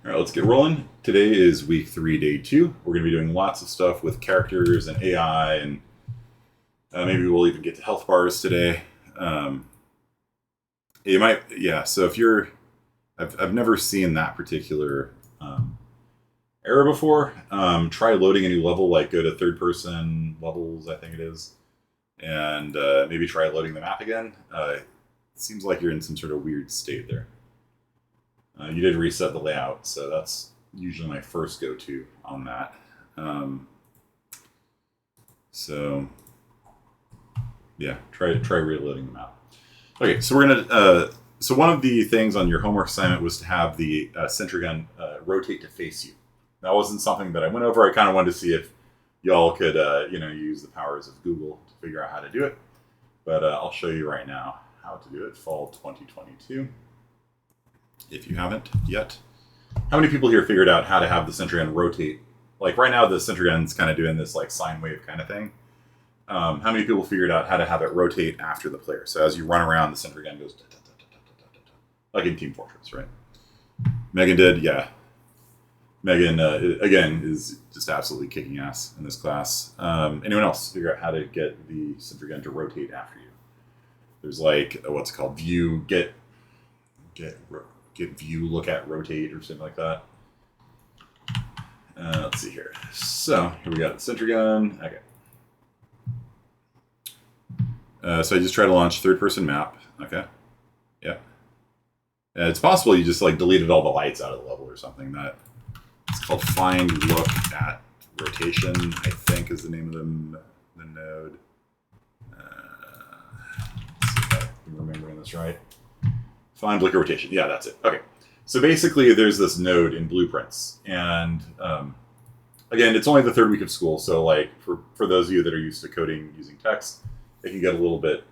All right, let's get rolling. Today is week 3, day 2. We're going to be doing lots of stuff with characters and AI, and maybe we'll even get to health bars today. You might, yeah. So if you're, I've never seen that particular error before. Try loading a new level, like go to third-person levels, I think it is, and maybe try loading the map again. It seems like you're in some sort of weird state there. You did reset the layout, so that's usually my first go-to on that. So, yeah, try reloading the map. Okay, so we're gonna. So one of the things on your homework assignment was to have the sentry gun rotate to face you. That wasn't something that I went over. I kind of wanted to see if y'all could, use the powers of Google to figure out how to do it. But I'll show you right now how to do it. Fall 2022. If you haven't yet. How many people here figured out how to have the sentry gun rotate? Like right now, the sentry gun's kind of doing this like sine wave kind of thing. How many people figured out how to have it rotate after the player? So as you run around, the sentry gun goes like in Team Fortress, right? Megan did, yeah. Megan, again, is just absolutely kicking ass in this class. Anyone else figure out how to get the sentry gun to rotate after you? There's like, what's it called? View, get view, look at, rotate, or something like that. Let's see here. So here we got the sentry gun. Okay. So I just try to launch third-person map. Okay. Yeah. It's possible you just like deleted all the lights out of the level or something. That it's called find look at rotation, I think is the name of the node. Let's see if I'm remembering this right. Find look at rotation. Yeah, that's it. Okay. So basically, there's this node in Blueprints, and again, it's only the third week of school. So like for those of you that are used to coding using text, it can get a little bit,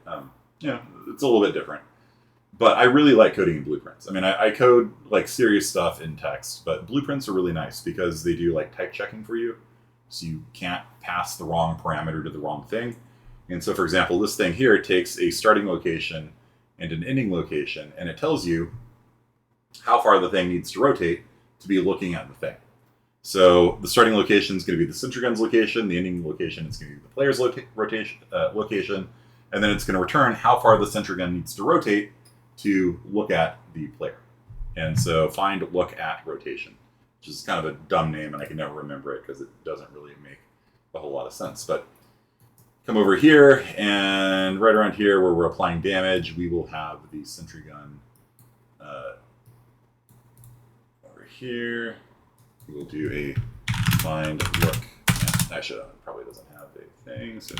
it's a little bit different. But I really like coding in Blueprints. I mean, I code like serious stuff in text, but Blueprints are really nice because they do like type checking for you. So you can't pass the wrong parameter to the wrong thing. And so, for example, this thing here takes a starting location and an ending location, and it tells you how far the thing needs to rotate to be looking at the thing. So the starting location is going to be the sentry gun's location, the ending location is going to be the player's location, and then it's going to return how far the sentry gun needs to rotate to look at the player. And so find look at rotation, which is kind of a dumb name, and I can never remember it because it doesn't really make a whole lot of sense. But come over here, and right around here where we're applying damage, we will have the sentry gun over here. We will do a find look. Actually, it probably doesn't have a thing, so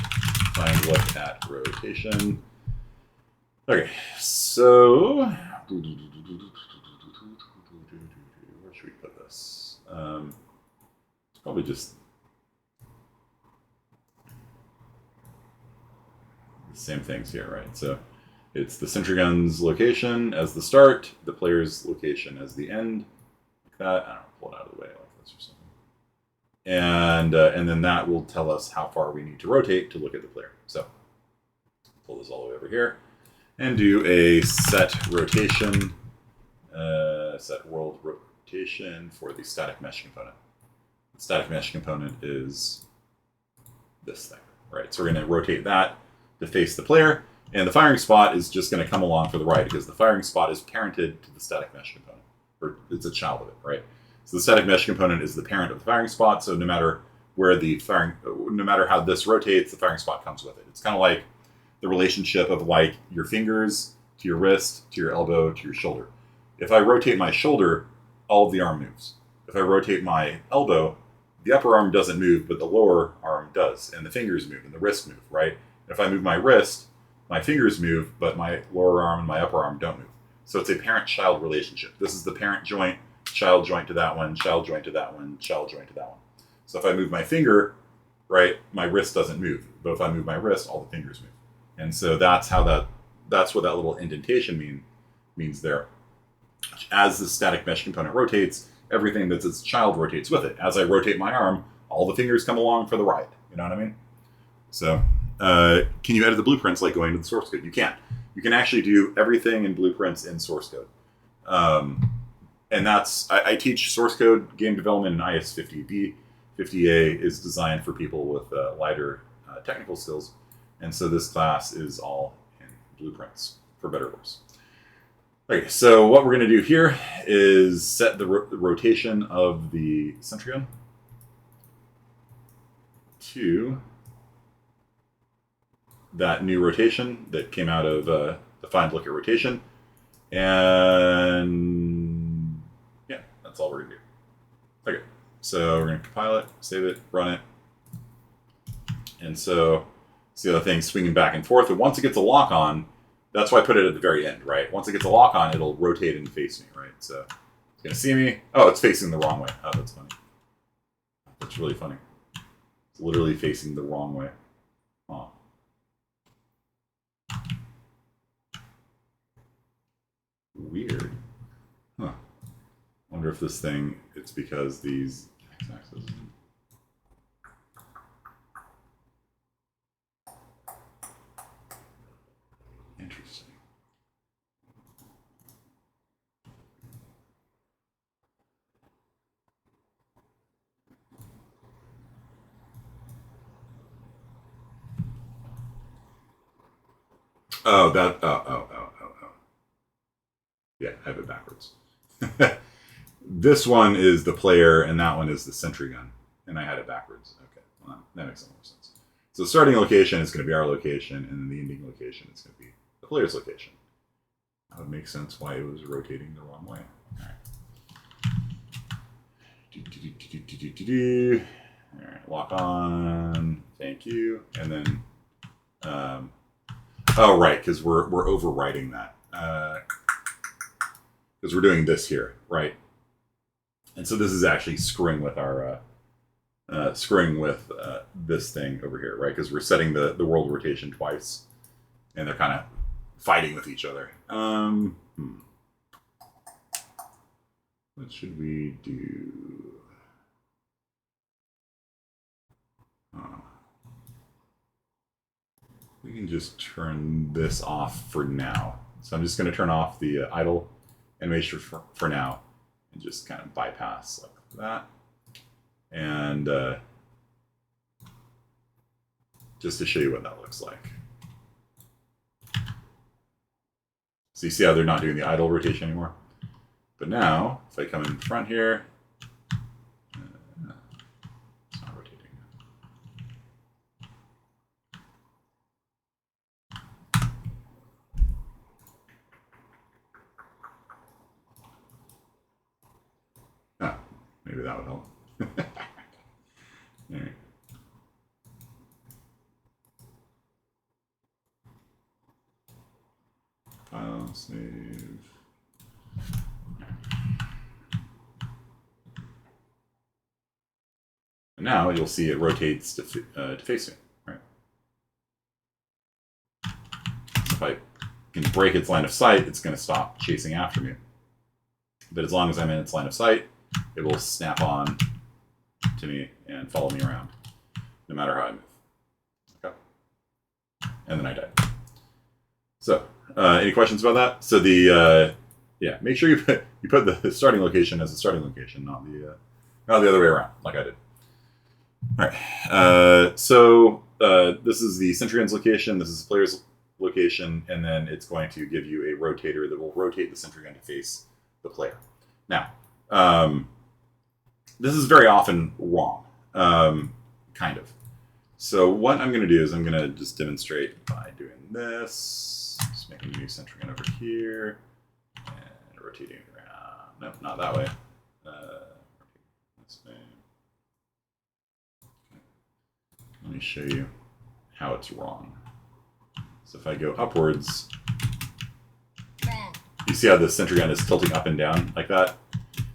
find look at rotation. Okay, so where should we put this? It's probably just the same things here, right? So it's the sentry gun's location as the start, the player's location as the end, like that. I don't know, pull it out of the way like this or something. And then that will tell us how far we need to rotate to look at the player. So pull this all the way over here and do a set rotation, set world rotation for the static mesh component. The static mesh component is this thing, right? So we're going to rotate that to face the player, and the firing spot is just going to come along for the ride because the firing spot is parented to the static mesh component, or it's a child of it, right? So the static mesh component is the parent of the firing spot. So no matter how this rotates, the firing spot comes with it. It's kind of like the relationship of like your fingers to your wrist, to your elbow, to your shoulder. If I rotate my shoulder, all of the arm moves. If I rotate my elbow, the upper arm doesn't move, but the lower arm does, and the fingers move, and the wrist move, right? If I move my wrist, my fingers move, but my lower arm and my upper arm don't move. So it's a parent-child relationship. This is the parent joint, child joint to that one, child joint to that one, child joint to that one. So if I move my finger, right, my wrist doesn't move. But if I move my wrist, all the fingers move. And so that's what that little indentation means there. As the static mesh component rotates, everything that's its child rotates with it. As I rotate my arm, all the fingers come along for the ride. You know what I mean? So can you edit the blueprints like going to the source code? You can. You can actually do everything in blueprints in source code. and that's I teach source code game development in IS 50B. 50A is designed for people with lighter technical skills, and so this class is all in blueprints, for better or worse. Okay, so what we're going to do here is set the rotation of the sentry gun to that new rotation that came out of the find look at rotation, and yeah, that's all we're going to do. Okay, so we're going to compile it, save it, run it, and so see the thing swinging back and forth, and once it gets a lock on, that's why I put it at the very end, right? Once it gets a lock on, it'll rotate and face me, right? So it's going to see me. Oh, it's facing the wrong way. Oh, that's funny. That's really funny. It's literally facing the wrong way. Oh. Weird. Huh. Wonder if this thing, it's because these x-axes. Interesting. Oh, that. Oh. Yeah, I have it backwards. This one is the player, and that one is the sentry gun. And I had it backwards. Okay, well, that makes a lot more sense. So the starting location is going to be our location, and then the ending location is going to be the player's location. That would make sense why it was rotating the wrong way. All right. All right, lock on. Thank you. And then, oh right, because we're overwriting that. Because we're doing this here, right? And so this is actually screwing with our this thing over here, right? Because we're setting the world rotation twice, and they're kind of fighting with each other. What should we do? We can just turn this off for now. So I'm just going to turn off the idle animation for now, and just kind of bypass like that. And just to show you what that looks like. So you see how they're not doing the idle rotation anymore? But now, if I come in front here, it's not rotating. Oh, maybe that would help. All right. File, save. And now you'll see it rotates to face me, right? So if I can break its line of sight, it's going to stop chasing after me. But as long as I'm in its line of sight, it will snap on to me and follow me around, no matter how I move. Okay. And then I died. So, any questions about that? So yeah, make sure you put the starting location as the starting location, not the other way around, like I did. All right. So this is the sentry gun's location. This is the player's location, and then it's going to give you a rotator that will rotate the sentry gun to face the player. Now, this is very often wrong, kind of. So what I'm going to do is I'm going to just demonstrate by doing this. Just making a new sentry gun over here and rotating it around. No, not that way. This way. Let me show you how it's wrong. So if I go upwards, you see how the sentry gun is tilting up and down like that?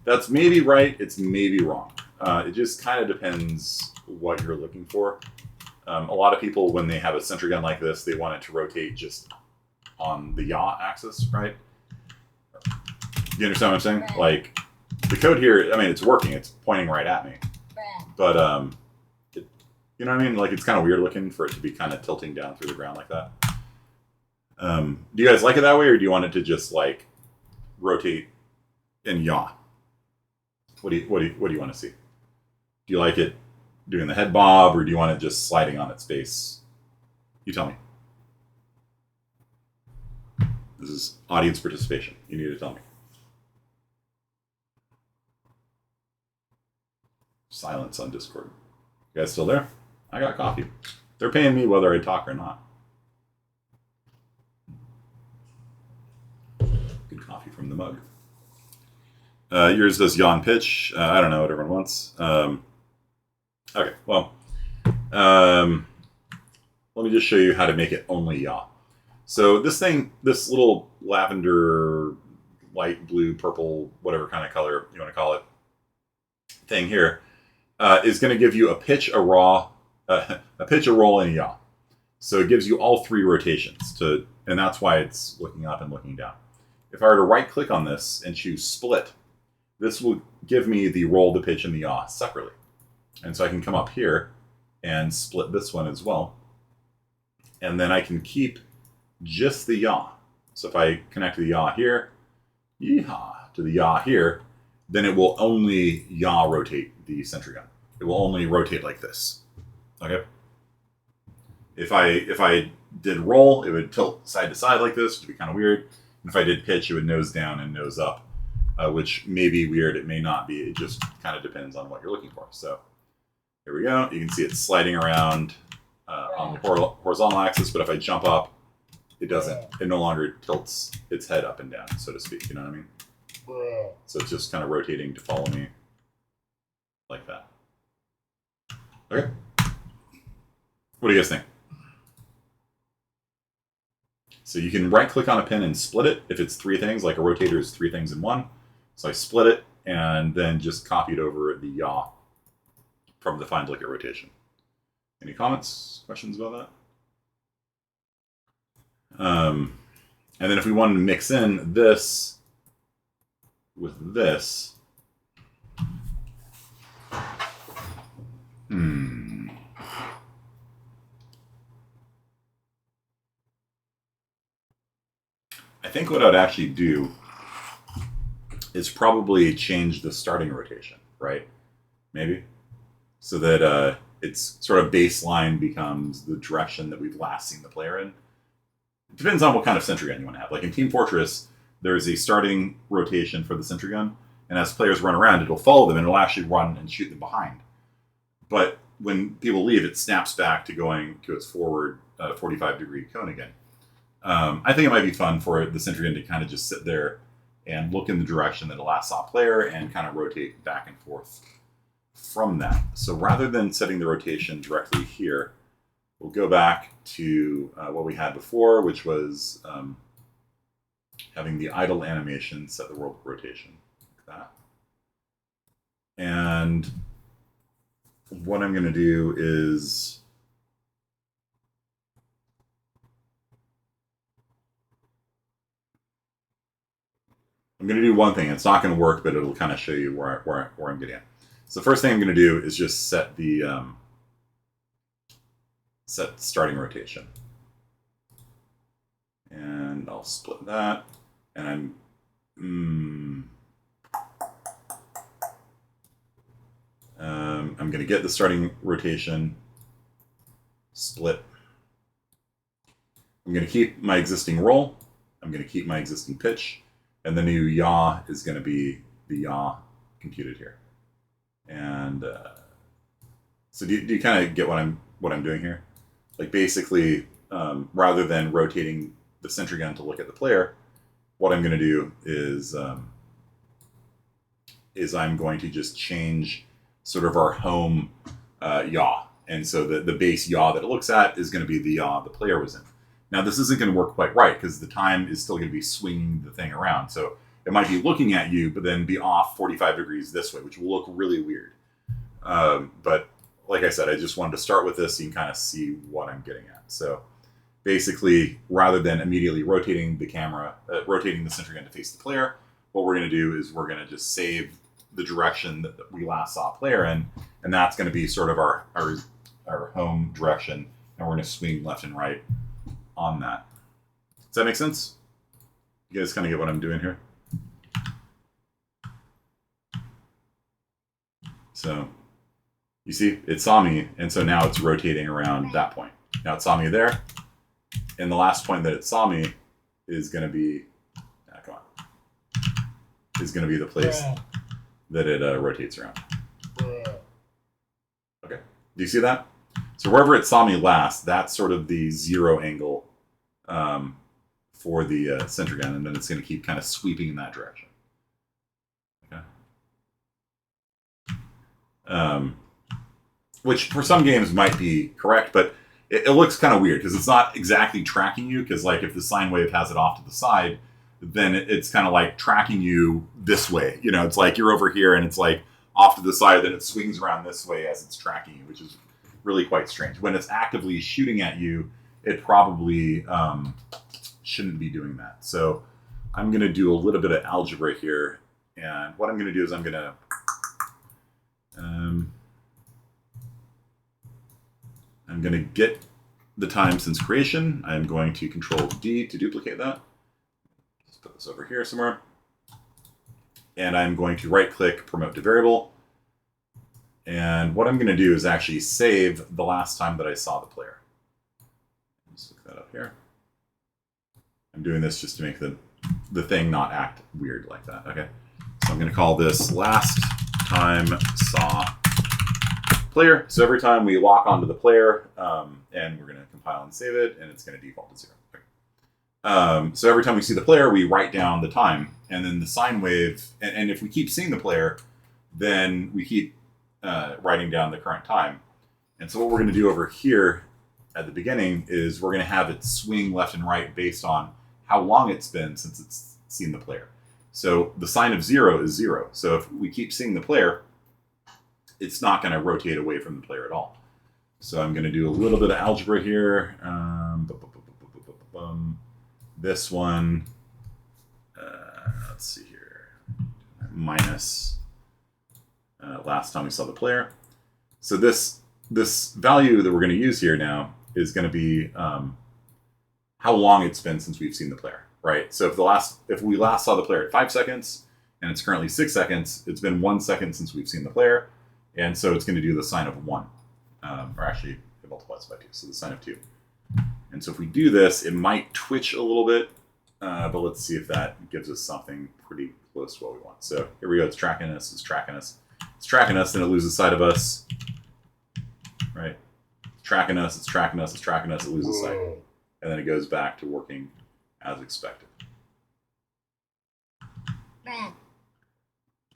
That's maybe right, it's maybe wrong. It just kind of depends what you're looking for. A lot of people, when they have a sentry gun like this, they want it to rotate just on the yaw axis, right? You understand what I'm saying? Like, the code here, I mean, it's working, it's pointing right at me. But, you know what I mean? Like, it's kind of weird looking for it to be kind of tilting down through the ground like that. Do you guys like it that way, or do you want it to just, like, rotate and yaw? What do you want to see? Do you like it doing the head bob, or do you want it just sliding on its base? You tell me. This is audience participation. You need to tell me. Silence on Discord. You guys still there? I got coffee. They're paying me whether I talk or not. Good coffee from the mug. Yours does yawn pitch. I don't know what everyone wants. Okay, well, let me just show you how to make it only yaw. So this thing, this little lavender, light blue, purple, whatever kind of color you want to call it, thing here, is going to give you a pitch, a roll, and a yaw. So it gives you all three rotations, and that's why it's looking up and looking down. If I were to right-click on this and choose split, this will give me the roll, the pitch, and the yaw separately. And so I can come up here and split this one as well. And then I can keep just the yaw. So if I connect the yaw here, yeehaw, to the yaw here, then it will only yaw rotate the sentry gun. It will only rotate like this. Okay? If I did roll, it would tilt side to side like this, which would be kind of weird. And if I did pitch, it would nose down and nose up, which may be weird. It may not be. It just kind of depends on what you're looking for. So here we go. You can see it sliding around on the horizontal axis, but if I jump up, it doesn't. It no longer tilts its head up and down, so to speak. You know what I mean? So it's just kind of rotating to follow me like that. Okay. What do you guys think? So you can right-click on a pin and split it if it's three things, like a rotator is three things in one. So I split it and then just copied over the yaw from the find look at rotation. Any comments, questions about that? And then if we wanted to mix in this with this, I think what I'd actually do is probably change the starting rotation, right? Maybe. So that it's sort of baseline becomes the direction that we've last seen the player in. It depends on what kind of sentry gun you want to have. Like in Team Fortress, there's a starting rotation for the sentry gun, and as players run around, it'll follow them and it'll actually run and shoot them behind. But when people leave, it snaps back to going to its forward 45-degree cone again. I think it might be fun for the sentry gun to kind of just sit there and look in the direction that the last saw player and kind of rotate back and forth from that. So rather than setting the rotation directly here, we'll go back to what we had before, which was having the idle animation set the world rotation like that. And what I'm going to do is I'm going to do one thing. It's not going to work, but it'll kind of show you where I'm getting at. So the first thing I'm going to do is just set the set starting rotation. And I'll split that. And I'm going to get the starting rotation, split. I'm going to keep my existing roll. I'm going to keep my existing pitch. And the new yaw is going to be the yaw computed here. And so do you kind of get what I'm doing here? Like basically, rather than rotating the sentry gun to look at the player, what I'm going to do is I'm going to just change sort of our home yaw. And so the base yaw that it looks at is going to be the yaw the player was in. Now, this isn't going to work quite right because the time is still going to be swinging the thing around. So it might be looking at you, but then be off 45 degrees this way, which will look really weird. But like I said, I just wanted to start with this so you can kind of see what I'm getting at. So basically, rather than immediately rotating the camera, rotating the sentry gun to face the player, what we're going to do is we're going to just save the direction that we last saw a player in, and that's going to be sort of our home direction, and we're going to swing left and right on that. Does that make sense? You guys kind of get what I'm doing here? So you see, it saw me, and so now it's rotating around that point. Now it saw me there, and the last point that it saw me is going to be, come on, is going to be the place that it rotates around. Okay, do you see that? So wherever it saw me last, that's sort of the 0 angle for the center gun, and then it's going to keep kind of sweeping in that direction. Okay. Which for some games might be correct, but it looks kind of weird because it's not exactly tracking you. Because like if the sine wave has it off to the side, then it's kind of like tracking you this way. You know, it's like you're over here and it's like off to the side, then it swings around this way as it's tracking you, which is really quite strange. When it's actively shooting at you, it probably shouldn't be doing that. So I'm going to do a little bit of algebra here, and what I'm going to do is I'm going to get the time since creation. I'm going to Control D to duplicate that. Just put this over here somewhere. And I'm going to right-click, Promote to Variable. And what I'm going to do is actually save the last time that I saw the player. Let's look that up here. I'm doing this just to make the thing not act weird like that. Okay. So I'm going to call this last time saw player. So every time we lock onto the player, and we're going to compile and save it, and it's going to default to 0. Okay. So every time we see the player, we write down the time, and then the sine wave, and if we keep seeing the player, then we keep writing down the current time. And so what we're going to do over here at the beginning is we're going to have it swing left and right based on how long it's been since it's seen the player. So the sine of 0 is 0. So if we keep seeing the player, it's not going to rotate away from the player at all. So I'm going to do a little bit of algebra here. This one, let's see here, minus last time we saw the player. So this value that we're going to use here now is going to be how long it's been since we've seen the player, right? So if we last saw the player at 5 seconds and it's currently 6 seconds, it's been 1 second since we've seen the player, and so it's going to do the sine of 1, or actually it multiplies by 2, so the sine of 2. And so if we do this, it might twitch a little bit, but let's see if that gives us something pretty close to what we want. So here we go. It's tracking us. It's tracking us. It's tracking us. Then it loses sight of us. Right? It's tracking us. It's tracking us. It's tracking us. It loses sight, and then it goes back to working as expected.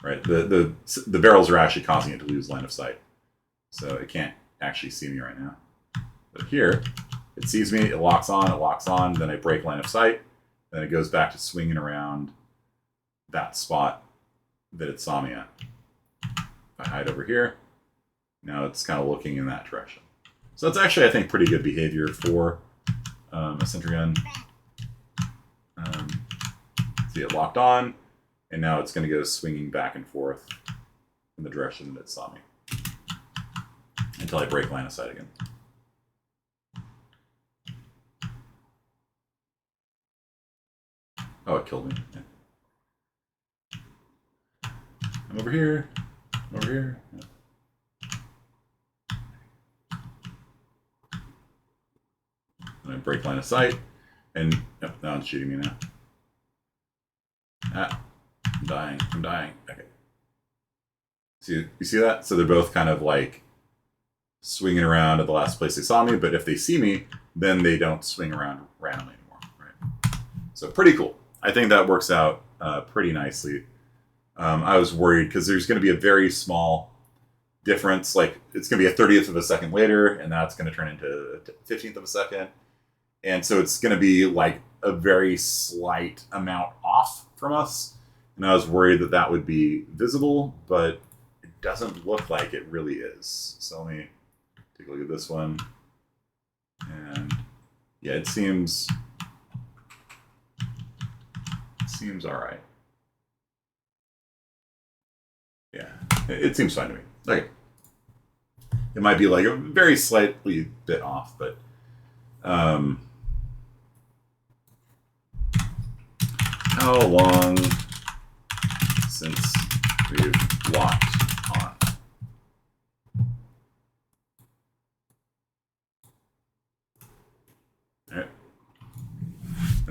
Right? The barrels are actually causing it to lose line of sight, so it can't actually see me right now. But here, it sees me. It locks on. Then I break line of sight. Then it goes back to swinging around that spot that it saw me at. If I hide over here, now it's kind of looking in that direction. So that's actually, I think, pretty good behavior for a sentry gun. See it locked on, and now it's going to go swinging back and forth in the direction that it saw me until I break line of sight again. Oh, it killed me. Yeah. I'm over here. I'm over here. Yeah. And I break line of sight, and oh, now it's shooting me now. Ah, I'm dying. I'm dying. Okay. See, you see that? So they're both kind of like swinging around at the last place they saw me, but if they see me, then they don't swing around randomly anymore. Right? So pretty cool. I think that works out pretty nicely. I was worried because there's going to be a very small difference. Like it's going to be a 30th of a second later, and that's going to turn into a 15th of a second. And so it's going to be like a very slight amount off from us. And I was worried that that would be visible, but it doesn't look like it really is. So let me take a look at this one. And yeah, it seems all right. Yeah, it seems fine to me. Okay. It might be like a very slightly bit off, but how long since we've locked on?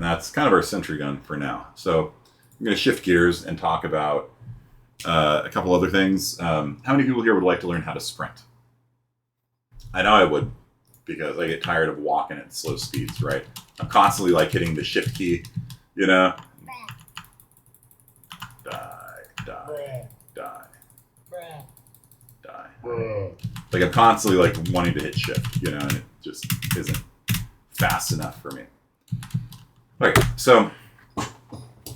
that's kind of our sentry gun for now. So I'm going to shift gears and talk about a couple other things. How many people here would like to learn how to sprint? I know I would, because I get tired of walking at slow speeds, right? I'm constantly like hitting the shift key, you know? Die, die, die, die. Like I'm constantly like wanting to hit shift, you know, and it just isn't fast enough for me. Okay, so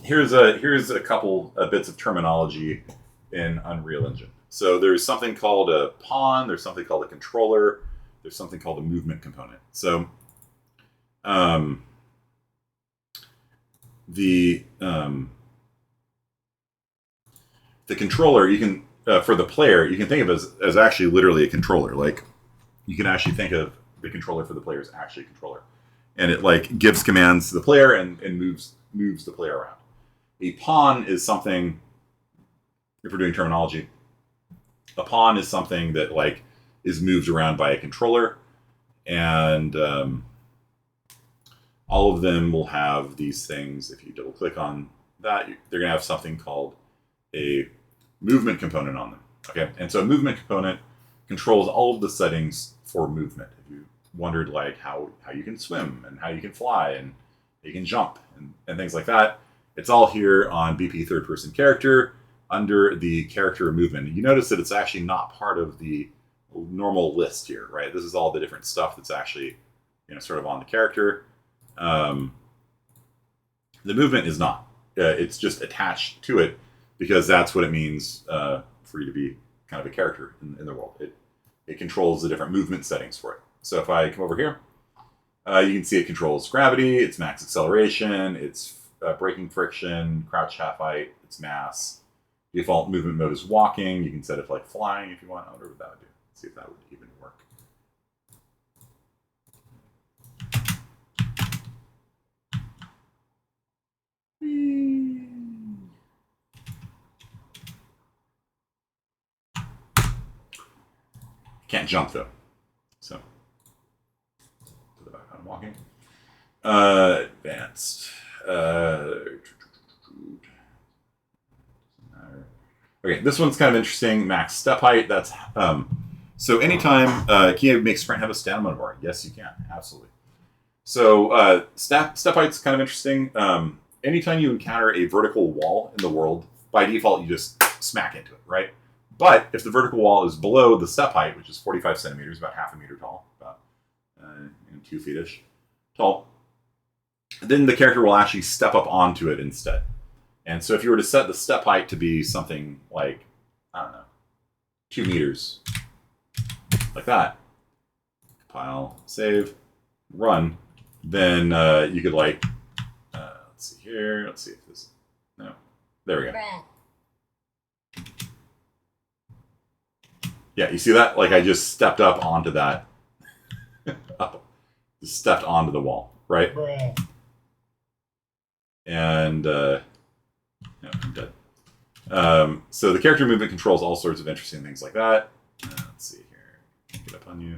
here's a couple bits of terminology in Unreal Engine. So there's something called a pawn, there's something called a controller, there's something called a movement component. So the controller, you can for the player, you can think of it as actually literally a controller. Like you can actually think of the controller for the player as actually a controller, and it like gives commands to the player and moves the player around. A pawn is something, if we're doing terminology, a pawn is something that like is moved around by a controller, and all of them will have these things. If you double click on that, they're going to have something called a movement component on them. Okay, and so a movement component controls all of the settings for movement. If you wondered like how you can swim and how you can fly and you can jump and things like that, it's all here on BP third person character under the character movement. You notice that it's actually not part of the normal list here, right? This is all the different stuff that's actually, you know, sort of on the character. The movement is not. It's just attached to it because that's what it means for you to be kind of a character in the world. It controls the different movement settings for it. So if I come over here, you can see it controls gravity, its max acceleration, its braking friction, crouch half height, its mass. Default movement mode is walking. You can set it to like flying if you want. I wonder what that would do. Let's see if that would even work. Can't jump though. So put it back on walking. Advanced. Okay, this one's kind of interesting. Max step height. That's so anytime can you make sprint have a stamina bar? Yes, you can. Absolutely. So step height's kind of interesting. Anytime you encounter a vertical wall in the world, by default you just smack into it, right? But if the vertical wall is below the step height, which is 45 centimeters, about half a meter tall, about 2 feet-ish tall, then the character will actually step up onto it instead. And so if you were to set the step height to be something like, I don't know, 2 meters, like that, compile, save, run, then you could like, let's see here, let's see if this, no, there we go. Yeah, you see that? Like I just stepped up onto that, just stepped onto the wall, right? And, no, I'm dead. So the character movement controls all sorts of interesting things like that. Let's see here. Can't get up on you.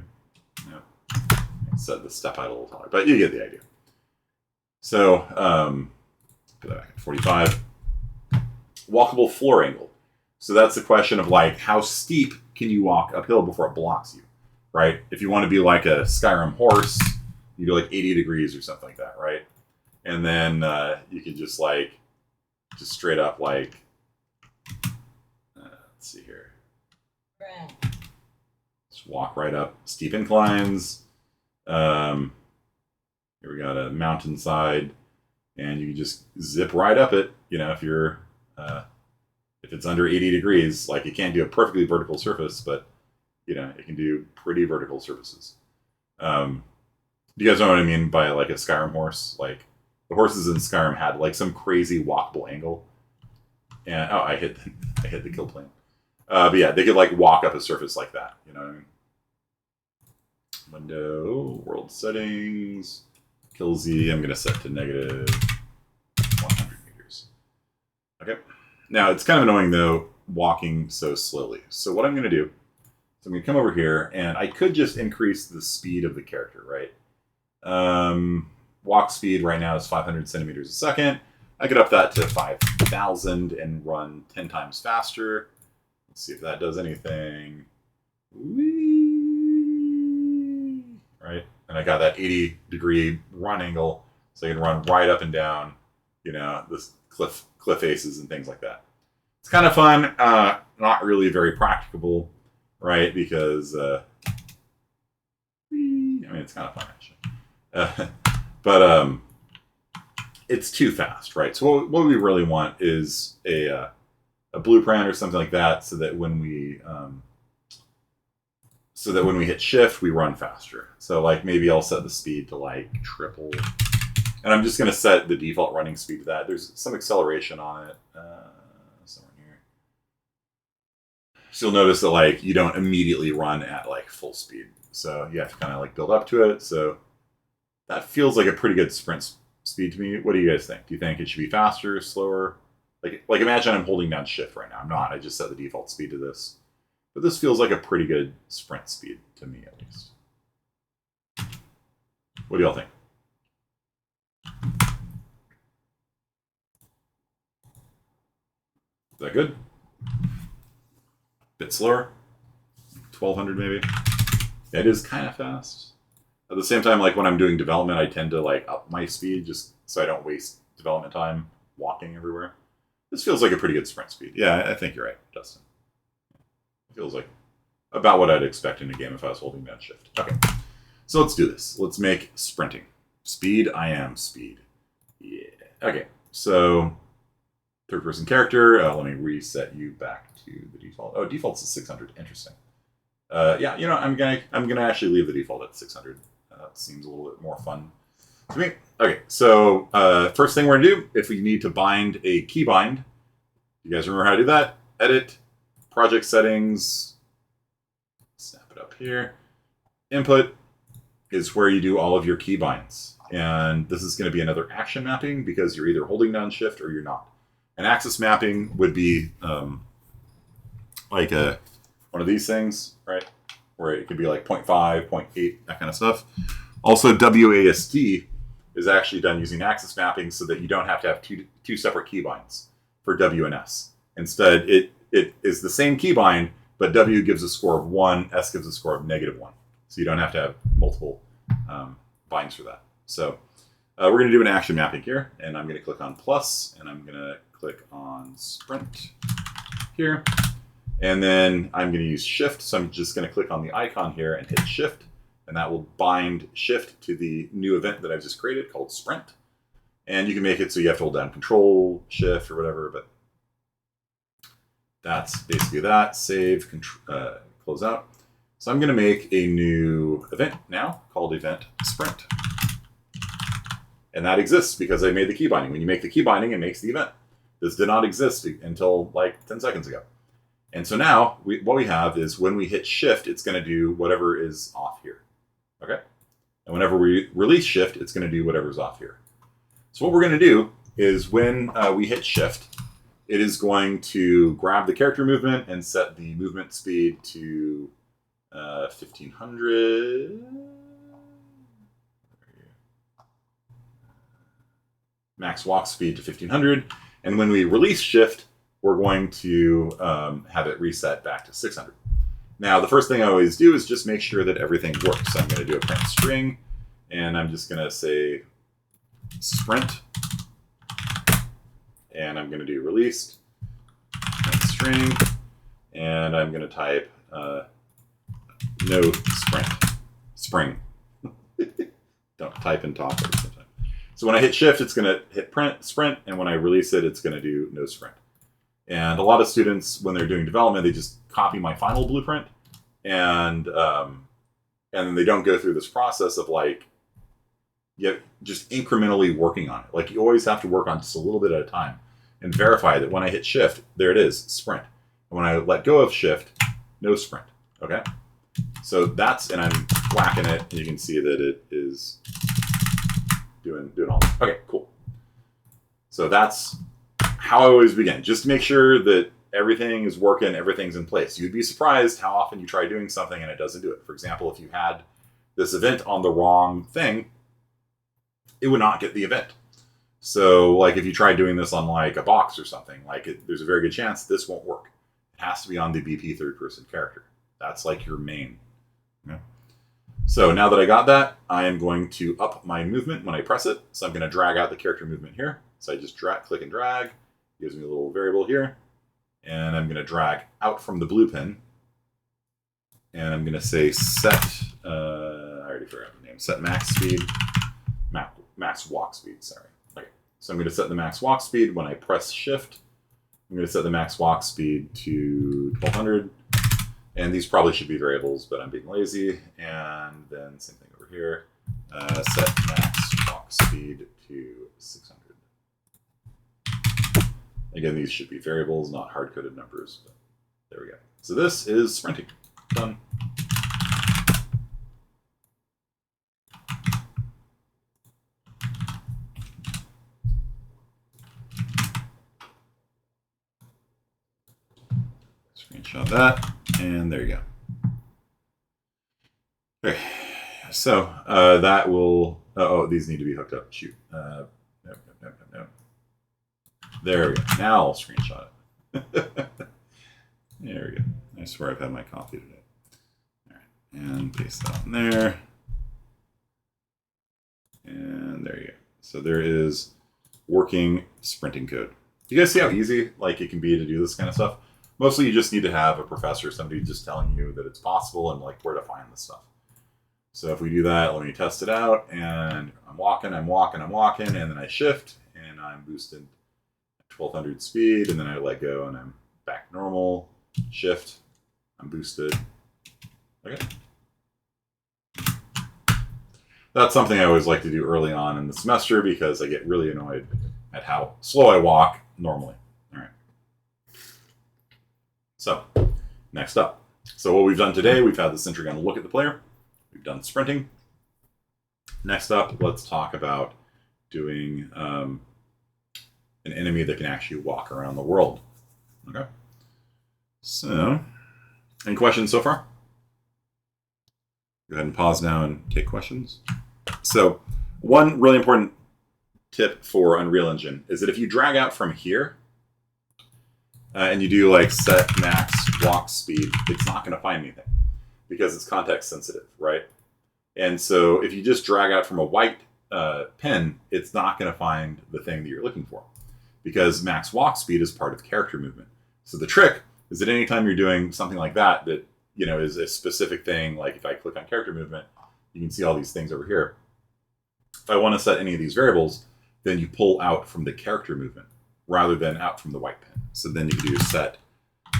No. Set the step height a little taller, but you get the idea. So, put that back at 45. Walkable floor angle. So that's the question of like, how steep can you walk uphill before it blocks you, right? If you want to be like a Skyrim horse, you do like 80 degrees or something like that, right? And then you can just like, just straight up like, let's see here. Just walk right up steep inclines. Here we got a mountainside, and you can just zip right up it. You know, if you're, if it's under 80 degrees, like it can't do a perfectly vertical surface, but you know, it can do pretty vertical surfaces. Do you guys know what I mean by like a Skyrim horse? Like the horses in Skyrim had like some crazy walkable angle. And oh, I hit the kill plane. But yeah, they could like walk up a surface like that. You know what I mean? Window, world settings, kill Z. I'm gonna set to negative 100 meters. Okay. Now it's kind of annoying though walking so slowly. So what I'm gonna do is I'm gonna come over here, and I could just increase the speed of the character, right? walk speed right now is 500 centimeters a second. I could up that to 5,000 and run 10 times faster. Let's see if that does anything. Whee! Right? And I got that 80-degree run angle, so I can run right up and down, you know, this cliff faces and things like that. It's kind of fun, not really very practicable, right? Because, I mean, it's kind of fun, actually. But it's too fast, right? So what we really want is a blueprint or something like that, so that when we hit shift, we run faster. So like maybe I'll set the speed to like triple, and I'm just going to set the default running speed to that. There's some acceleration on it somewhere here. So you'll notice that like you don't immediately run at like full speed. So you have to kind of like build up to it. So that feels like a pretty good sprint speed to me. What do you guys think? Do you think it should be faster, slower? Like imagine I'm holding down shift right now. I'm not. I just set the default speed to this. But this feels like a pretty good sprint speed to me, at least. What do y'all think? Is that good? Bit slower? 1200 maybe? Yeah, it is kind of fast. At the same time, like when I'm doing development, I tend to like up my speed just so I don't waste development time walking everywhere. This feels like a pretty good sprint speed. Yeah, I think you're right, Dustin. It feels like about what I'd expect in a game if I was holding down shift. Okay, so let's do this. Let's make sprinting. Speed, I am speed. Yeah. Okay, so third person character. Let me reset you back to the default. Oh, default's at 600. Interesting. Yeah, you know, I'm gonna actually leave the default at 600. That seems a little bit more fun to me. Okay, so first thing we're gonna do, if we need to bind a keybind, you guys remember how to do that? Edit, project settings, snap it up here. Input is where you do all of your keybinds. And this is going to be another action mapping because you're either holding down shift or you're not. An axis mapping would be like one of these things, right? Where it could be like 0.5, 0.8, that kind of stuff. Also, WASD is actually done using axis mapping so that you don't have to have two separate keybinds for W and S. Instead, it is the same keybind, but W gives a score of 1, S gives a score of -1. So you don't have to have multiple binds for that. So we're going to do an action mapping here, and I'm going to click on plus, and I'm going to click on sprint here. And then I'm going to use shift, so I'm just going to click on the icon here and hit shift, and that will bind shift to the new event that I've just created called sprint. And you can make it so you have to hold down control, shift, or whatever, but that's basically that. Save, close out. So I'm going to make a new event now called event sprint. And that exists because I made the key binding. When you make the key binding, it makes the event. This did not exist until like 10 seconds ago. And so now what we have is when we hit shift, it's going to do whatever is off here. Okay? And whenever we release shift, it's going to do whatever's off here. So what we're going to do is when we hit shift, it is going to grab the character movement and set the movement speed to 1500. Max walk speed to 1500. And when we release shift, we're going to have it reset back to 600. Now, the first thing I always do is just make sure that everything works. So I'm going to do a print string, and I'm just going to say sprint, and I'm going to do released, print string, and I'm going to type no spring. Don't type and talk at the same time. So when I hit shift, it's going to hit sprint, and when I release it, it's going to do no sprint. And a lot of students, when they're doing development, they just copy my final blueprint, and then they don't go through this process of like, just incrementally working on it. Like you always have to work on just a little bit at a time, and verify that when I hit shift, there it is, sprint. And when I let go of shift, no sprint. Okay, so that's, and I'm whacking it, and you can see that it is doing all that. Okay, cool. So that's how I always begin, just to make sure that everything is working, everything's in place. You'd be surprised how often you try doing something and it doesn't do it. For example, if you had this event on the wrong thing, it would not get the event. So, like, if you try doing this on, like, a box or something, like, there's a very good chance this won't work. It has to be on the BP third-person character. That's, like, your main. Yeah. So, now that I got that, I am going to up my movement when I press it. So, I'm going to drag out the character movement here. So, I just click and drag. Gives me a little variable here. And I'm going to drag out from the blue pin. And I'm going to say set, I already forgot the name, set max speed, max walk speed, sorry. Okay, so I'm going to set the max walk speed when I press shift. I'm going to set the max walk speed to 1200. And these probably should be variables, but I'm being lazy. And then same thing over here, set max walk speed to 600. Again, these should be variables, not hard-coded numbers, but there we go. So this is sprinting. Done. Screenshot that, and there you go. Okay, so that will. Oh, these need to be hooked up. Shoot. No. There we go. Now I'll screenshot it. There we go. I swear I've had my coffee today. All right, and paste that in there. And there you go. So there is working sprinting code. You guys see how easy like it can be to do this kind of stuff? Mostly you just need to have a professor, somebody just telling you that it's possible and like where to find this stuff. So if we do that, let me test it out. And I'm walking, and then I shift, and I'm boosted at 1200 speed, and then I let go, and I'm back normal. Shift, I'm boosted. Okay. That's something I always like to do early on in the semester because I get really annoyed at how slow I walk normally. All right. So, next up. So what we've done today, we've had the sentry gun look at the player. We've done sprinting. Next up, let's talk about doing an enemy that can actually walk around the world. Okay. So, any questions so far? Go ahead and pause now and take questions. So, one really important tip for Unreal Engine is that if you drag out from here and you do like set max walk speed, it's not going to find anything because it's context sensitive, right? And so if you just drag out from a white pen, it's not going to find the thing that you're looking for because max walk speed is part of character movement. So the trick is that anytime you're doing something like that, you know, is a specific thing, like if I click on character movement, you can see all these things over here. If I want to set any of these variables, then you pull out from the character movement rather than out from the white pen. So then you can do set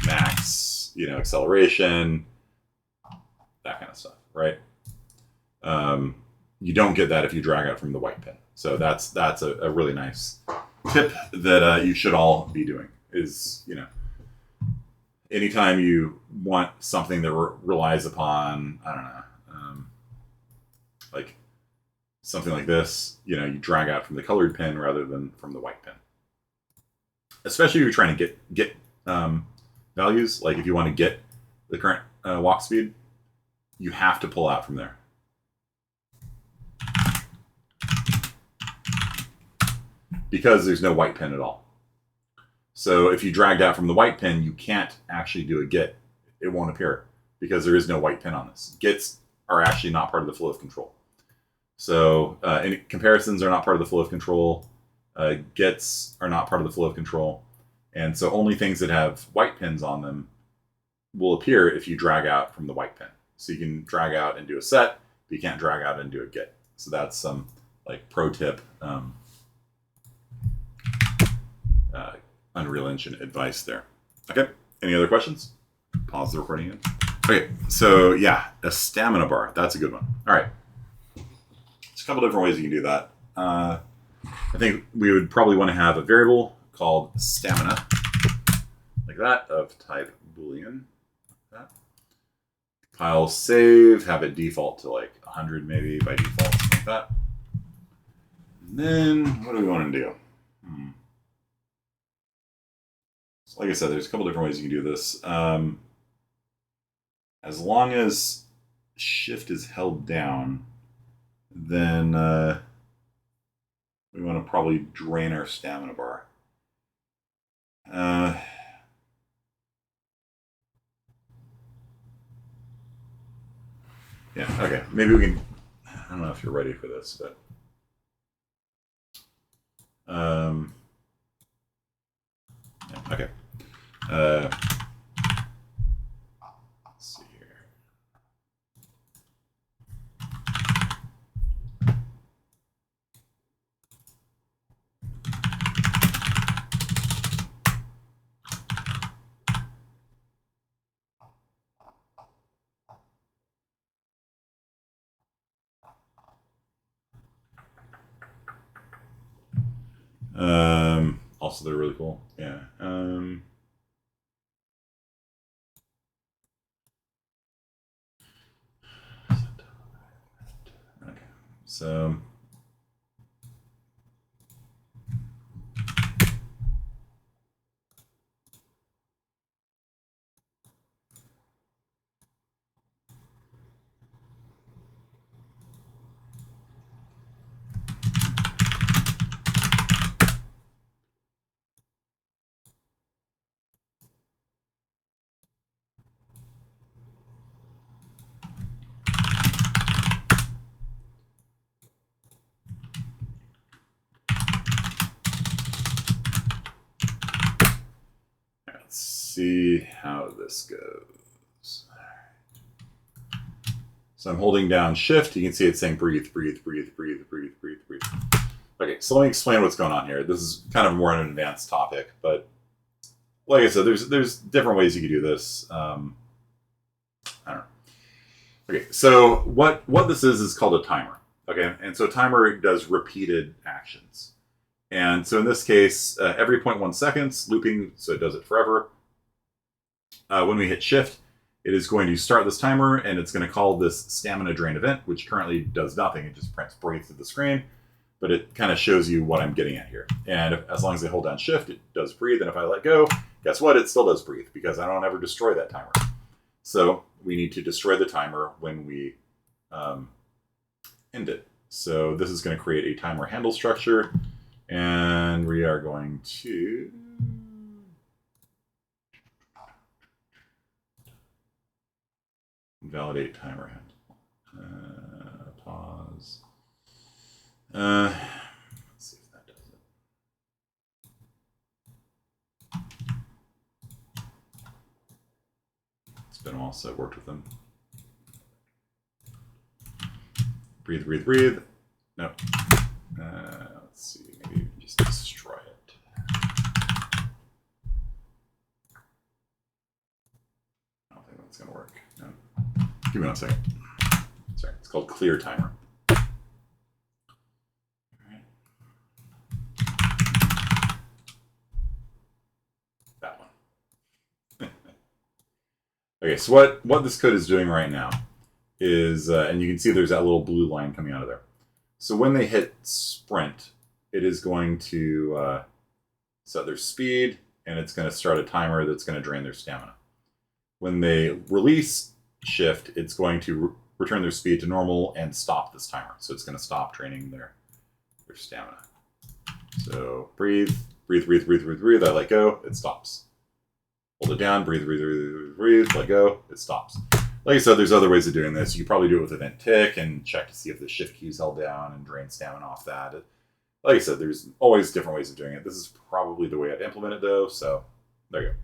max, you know, acceleration, that kind of stuff, right? You don't get that if you drag out from the white pen. So that's a really nice tip that you should all be doing is, you know, anytime you want something that relies upon, I don't know, like something like this, you know, you drag out from the colored pen rather than from the white pen. Especially if you're trying to get values, like if you want to get the current walk speed, you have to pull out from there. Because there's no white pen at all. So if you dragged out from the white pen, you can't actually do a get. It won't appear because there is no white pen on this. Gets are actually not part of the flow of control. So any comparisons are not part of the flow of control. Gets are not part of the flow of control. And so only things that have white pens on them will appear if you drag out from the white pen. So you can drag out and do a set, but you can't drag out and do a get. So that's some like pro tip Unreal Engine advice there. Okay, any other questions? Pause the recording again. Okay, so yeah, a stamina bar. That's a good one. All right. There's a couple different ways you can do that. I think we would probably want to have a variable called stamina, like that, of type Boolean. Like that. File save, have it default to like 100 maybe by default, something like that. And then what do we want to do? So like I said, there's a couple different ways you can do this. As long as shift is held down, then we want to probably drain our stamina bar. Yeah, okay. Maybe we can... I don't know if you're ready for this, but... yeah, okay. Let's see here. Also, they're really cool. Yeah. Okay. So. Let's see how this goes. So I'm holding down Shift. You can see it's saying breathe, breathe, breathe, breathe, breathe, breathe, breathe. Okay, so let me explain what's going on here. This is kind of more an advanced topic, but like I said, there's different ways you can do this. I don't know. Okay, so what this is called a timer. Okay, and so a timer does repeated actions. And so in this case, every 0.1 seconds, looping, so it does it forever. When we hit Shift, it is going to start this timer, and it's going to call this stamina drain event, which currently does nothing. It just prints breathe to the screen, but it kind of shows you what I'm getting at here. And as long as I hold down Shift, it does breathe, and if I let go, guess what? It still does breathe, because I don't ever destroy that timer. So we need to destroy the timer when we end it. So this is going to create a timer handle structure, and we are going to validate timer handle. Pause. Let's see if that does it. It's been a while since I've worked with them. Breathe, breathe, breathe. No. Let's see. Maybe just destroy it. I don't think that's going to work. No. Give me 1 second. Sorry. It's called clear timer. That one. Okay, so what this code is doing right now is, and you can see there's that little blue line coming out of there. So when they hit sprint, it is going to set their speed, and it's going to start a timer that's going to drain their stamina. When they release Shift, it's going to return their speed to normal and stop this timer. So it's going to stop draining their stamina. So breathe, breathe, breathe, breathe, breathe, breathe. I let go, it stops. Hold it down, breathe, breathe, breathe, breathe, breathe, let go, it stops. Like I said, there's other ways of doing this. You could probably do it with event tick and check to see if the Shift key is held down and drain stamina off that. Like I said, there's always different ways of doing it. This is probably the way I'd implement it, though, so there you go.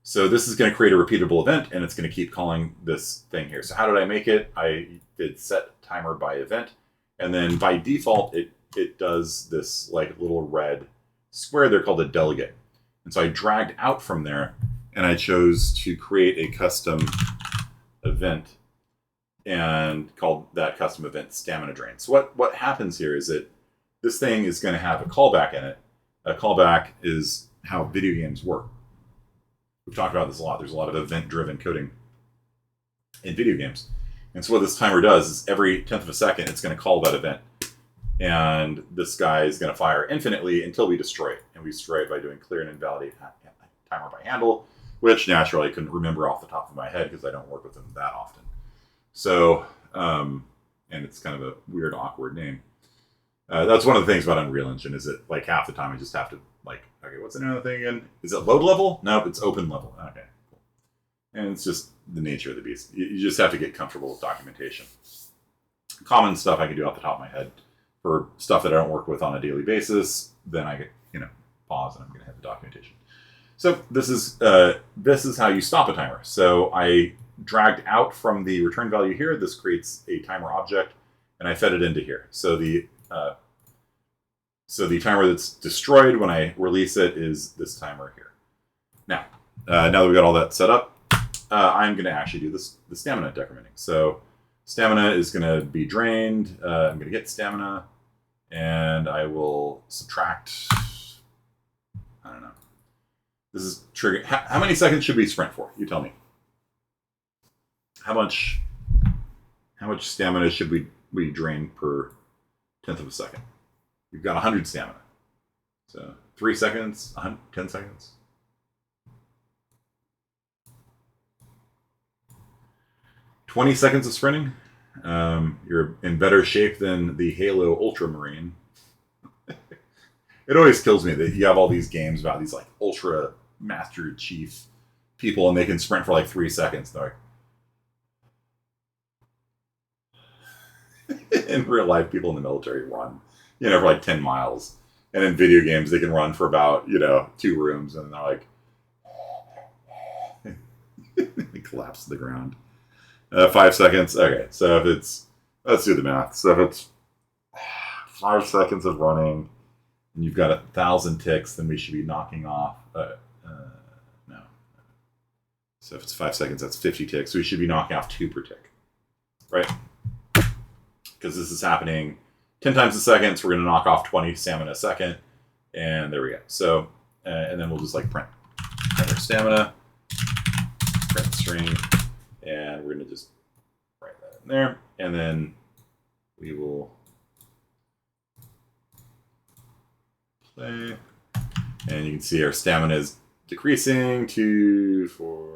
So this is going to create a repeatable event, and it's going to keep calling this thing here. So how did I make it? I did set timer by event, and then by default, it does this like little red square there called a delegate. And so I dragged out from there, and I chose to create a custom event and called that custom event stamina drain. So what happens here is that this thing is going to have a callback in it. A callback is how video games work. We've talked about this a lot. There's a lot of event-driven coding in video games. And so what this timer does is every 10th of a second, it's going to call that event. And this guy is going to fire infinitely until we destroy it. And we destroy it by doing clear and invalidate timer by handle, which naturally I couldn't remember off the top of my head because I don't work with them that often. So, and it's kind of a weird, awkward name. That's one of the things about Unreal Engine is that like half the time I just have to like, okay, what's another thing again? Is it load level? Nope, it's open level. Okay, cool. And it's just the nature of the beast. You just have to get comfortable with documentation. Common stuff I can do off the top of my head. For stuff that I don't work with on a daily basis, then I get pause and I'm going to hit the documentation. So this is how you stop a timer. So I dragged out from the return value here. This creates a timer object, and I fed it into here. So the timer that's destroyed when I release it is this timer here. Now that we've got all that set up, I'm going to actually do the stamina decrementing. So stamina is going to be drained. I'm going to get stamina, and I will subtract. I don't know. This is trigger. How many seconds should we sprint for? You tell me. How much stamina should we drain per tenth of a second? We've got 100 stamina. So 3 seconds, 10 seconds. "20 seconds of sprinting. You're in better shape than the Halo Ultramarine. It always kills me that you have all these games about these like Ultra Master Chief people, and they can sprint for like 3 seconds. They're like, in real life, people in the military run, for like 10 miles, and in video games they can run for about 2 rooms, and they're like, they collapse to the ground. 5 seconds. Okay, so if it's, let's do the math. So if it's 5 seconds of running, and you've got 1,000 ticks, then we should be knocking off. No. So if it's 5 seconds, that's 50 ticks. We should be knocking off 2 per tick, right? Because this is happening 10 times a second, so we're going to knock off 20 stamina a second, and there we go. So, and then we'll just like print our stamina, print string, and we're going to just write that in there, and then we will play, and you can see our stamina is decreasing to 4,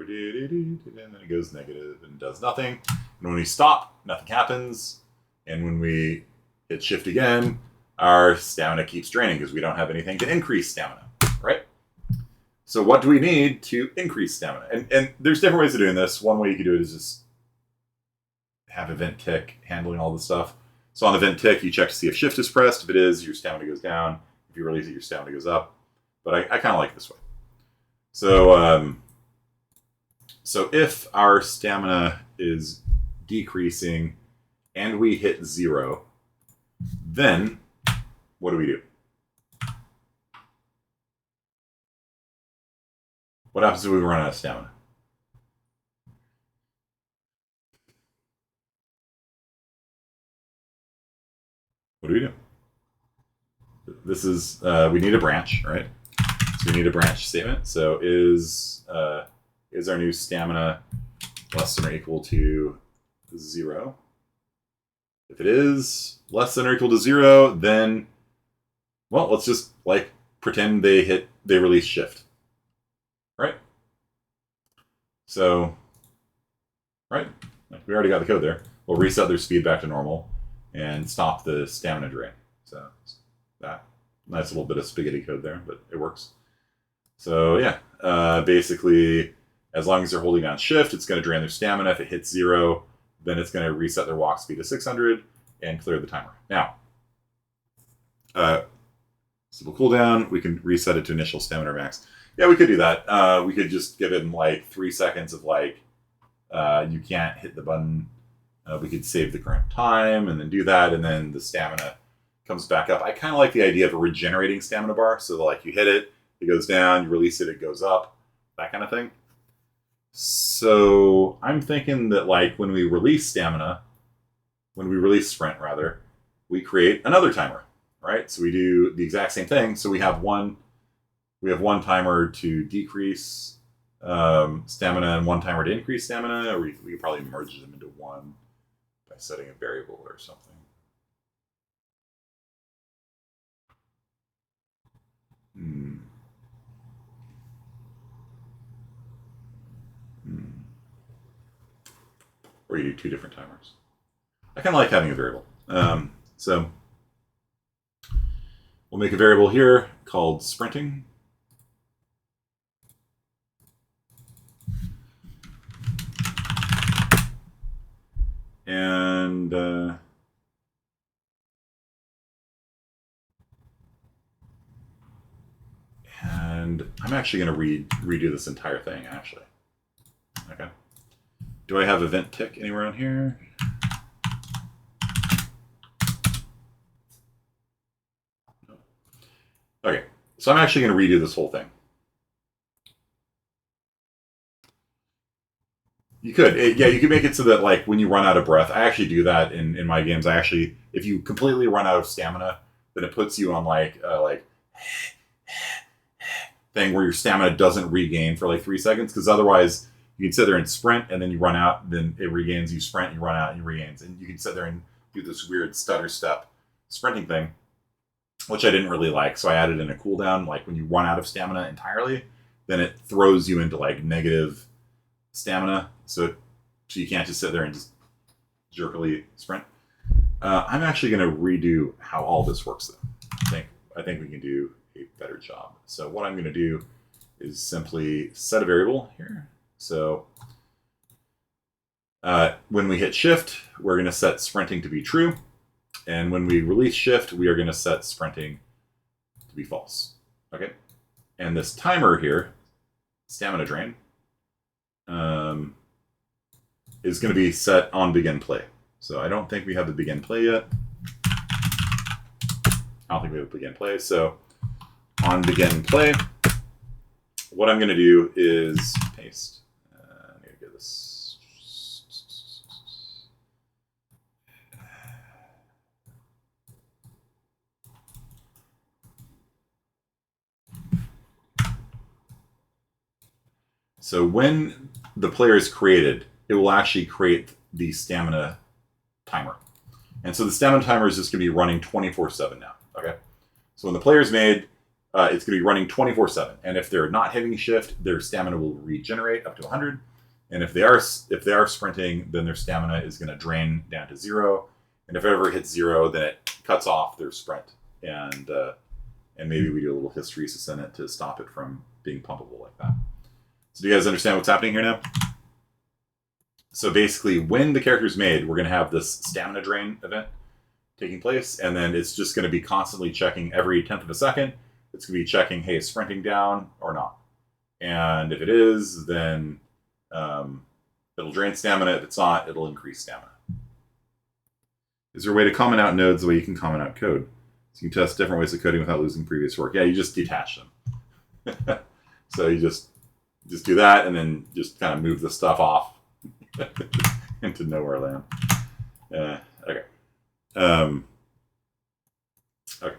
and then it goes negative and does nothing. And when we stop, nothing happens. And when we hit shift again, our stamina keeps draining because we don't have anything to increase stamina, right? So what do we need to increase stamina? And there's different ways of doing this. One way you can do it is just have event tick handling all the stuff. So on event tick, you check to see if shift is pressed. If it is, your stamina goes down. If you release it, your stamina goes up. But I kind of like it this way. So so if our stamina is decreasing and we hit 0, then what do? What happens if we run out of stamina? What do? This is, we need a branch, right? So we need a branch statement. So is our new stamina less than or equal to 0? If it is less than or equal to 0, then, well, let's just like pretend they release shift, right? So, right, like we already got the code there. We'll reset their speed back to normal and stop the stamina drain. So that nice little bit of spaghetti code there, but it works. So yeah, basically, as long as they're holding down shift, it's going to drain their stamina. If it hits 0, then it's going to reset their walk speed to 600 and clear the timer. Now, simple cooldown, we can reset it to initial stamina max. Yeah, we could do that. We could just give him like 3 seconds of like, you can't hit the button. We could save the current time and then do that, and then the stamina comes back up. I kind of like the idea of a regenerating stamina bar. So like you hit it, it goes down, you release it, it goes up, that kind of thing. So I'm thinking that like when we release stamina, when we release sprint rather, we create another timer, right? So we do the exact same thing. So we have one timer to decrease stamina and one timer to increase stamina, or we could probably merge them into one by setting a variable or something. Or you do 2 different timers. I kind of like having a variable. So We'll make a variable here called sprinting. And I'm actually going to redo this entire thing, actually. Okay. Do I have event tick anywhere on here? No. Okay. So I'm actually going to redo this whole thing. You could. Yeah, you could make it so that, like, when you run out of breath, I actually do that in my games. I actually, if you completely run out of stamina, then it puts you on, like thing where your stamina doesn't regain for, like, 3 seconds, because otherwise you can sit there and sprint, and then you run out, then it regains, you sprint, you run out, and it regains. And you can sit there and do this weird stutter step sprinting thing, which I didn't really like, so I added in a cooldown. Like, when you run out of stamina entirely, then it throws you into, like, negative stamina, so you can't just sit there and just jerkily sprint. I'm actually going to redo how all this works, though. I think we can do a better job. So what I'm going to do is simply set a variable here. So when we hit shift, we're going to set sprinting to be true. And when we release shift, we are going to set sprinting to be false. Okay. And this timer here, stamina drain, is going to be set on begin play. So I don't think we have the begin play yet. I don't think we have begin play. So on begin play, what I'm going to do is paste. I need to get this. So when the player is created, it will actually create the stamina timer. And so the stamina timer is just going to be running 24/7 now. Okay. So when the player is made, it's going to be running 24/7. And if they're not hitting shift, their stamina will regenerate up to 100. And if they are sprinting, then their stamina is going to drain down to 0. And if it ever hits 0, then it cuts off their sprint. And maybe we do a little hysteresis in it to stop it from being pumpable like that. So do you guys understand what's happening here now? So basically, when the character is made, we're going to have this stamina drain event taking place, and then it's just going to be constantly checking every 1/10 of a second. It's going to be checking, hey, is sprinting down or not? And if it is, then it'll drain stamina. If it's not, it'll increase stamina. Is there a way to comment out nodes the way you can comment out code? So you can test different ways of coding without losing previous work. Yeah, you just detach them. So you just do that, and then just kind of move the stuff off into nowhere land. Okay. Okay.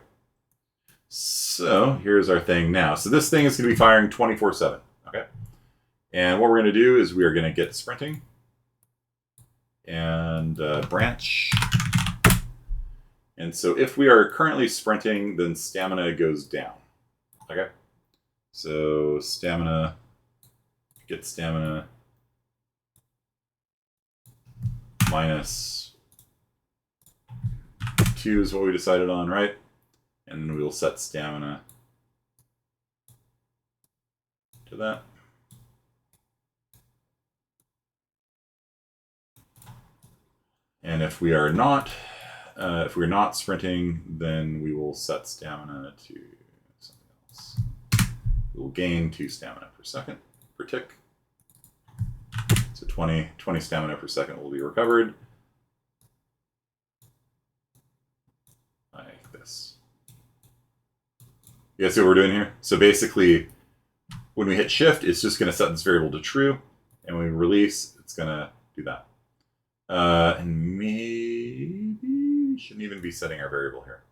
So here's our thing now. So this thing is going to be firing 24/7. Okay. And what we're going to do is we are going to get sprinting and branch. And so if we are currently sprinting, then stamina goes down. Okay. So stamina, get stamina minus 2 is what we decided on, right? And then we'll set stamina to that. And if we are not sprinting, then we will set stamina to something else. We will gain 2 stamina per second per tick. So 20 stamina per second will be recovered. Like this. You guys see what we're doing here? So basically, when we hit shift, it's just going to set this variable to true. And when we release, it's going to do that. And maybe shouldn't even be setting our variable here.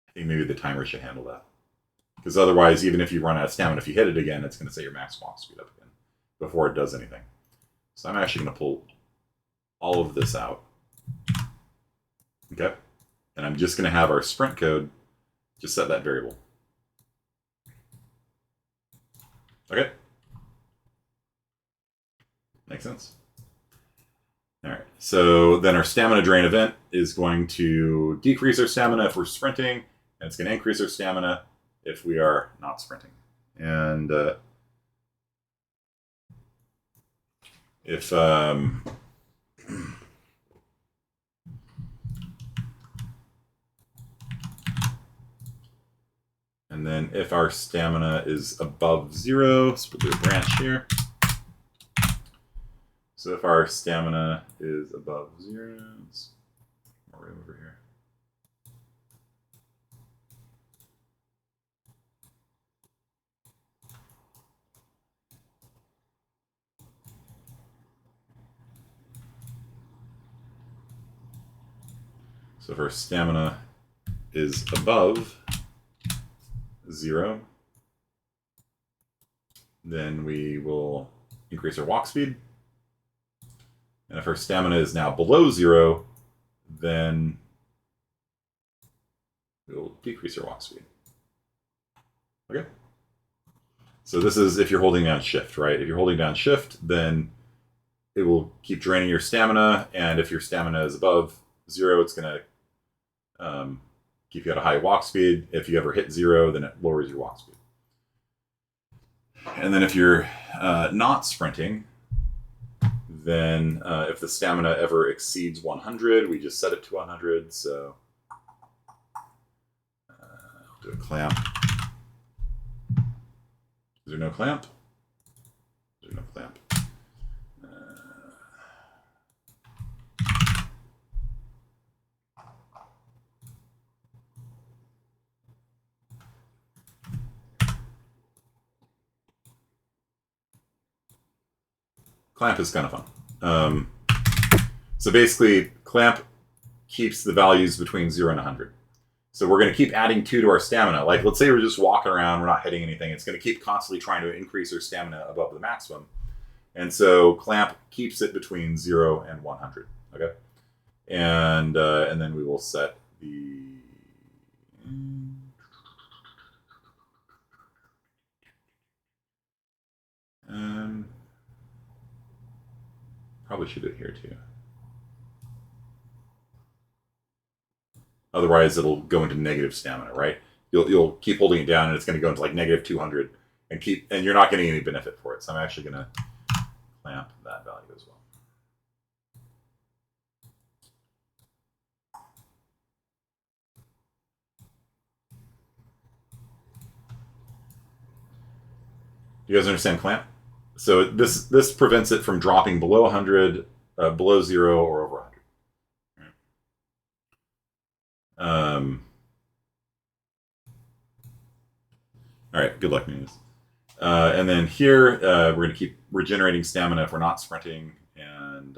I think maybe the timer should handle that. Because otherwise, even if you run out of stamina, if you hit it again, it's going to say your max walk speed up again before it does anything. So I'm actually going to pull all of this out. Okay. And I'm just going to have our sprint code just set that variable. Okay. Makes sense. All right, so then our stamina drain event is going to decrease our stamina if we're sprinting, and it's going to increase our stamina if we are not sprinting. And if and then if our stamina is above 0, so we'll do a branch here. So if our stamina is above 0, let's more room over here. So if our stamina is above 0, then we will increase our walk speed. And if our stamina is now below 0, then we'll decrease our walk speed. Okay? So this is if you're holding down shift, right? If you're holding down shift, then it will keep draining your stamina, and if your stamina is above 0, it's going to keep you at a high walk speed. If you ever hit 0, then it lowers your walk speed. And then if you're not sprinting, then if the stamina ever exceeds 100, we just set it to 100. So I'll do a clamp. Is there no clamp? There's no clamp. Clamp is kind of fun. So basically, clamp keeps the values between 0 and 100. So we're going to keep adding 2 to our stamina. Like, let's say we're just walking around, we're not hitting anything. It's going to keep constantly trying to increase our stamina above the maximum. And so clamp keeps it between 0 and 100. Okay? And then we will set the... probably should do it here too. Otherwise, it'll go into negative stamina, right? You'll keep holding it down, and it's going to go into like negative 200, and you're not getting any benefit for it. So I'm actually going to clamp that value as well. You guys understand clamp? So this prevents it from dropping below 100, below 0, or over 100. All right, good luck, News. And then here, we're going to keep regenerating stamina if we're not sprinting, and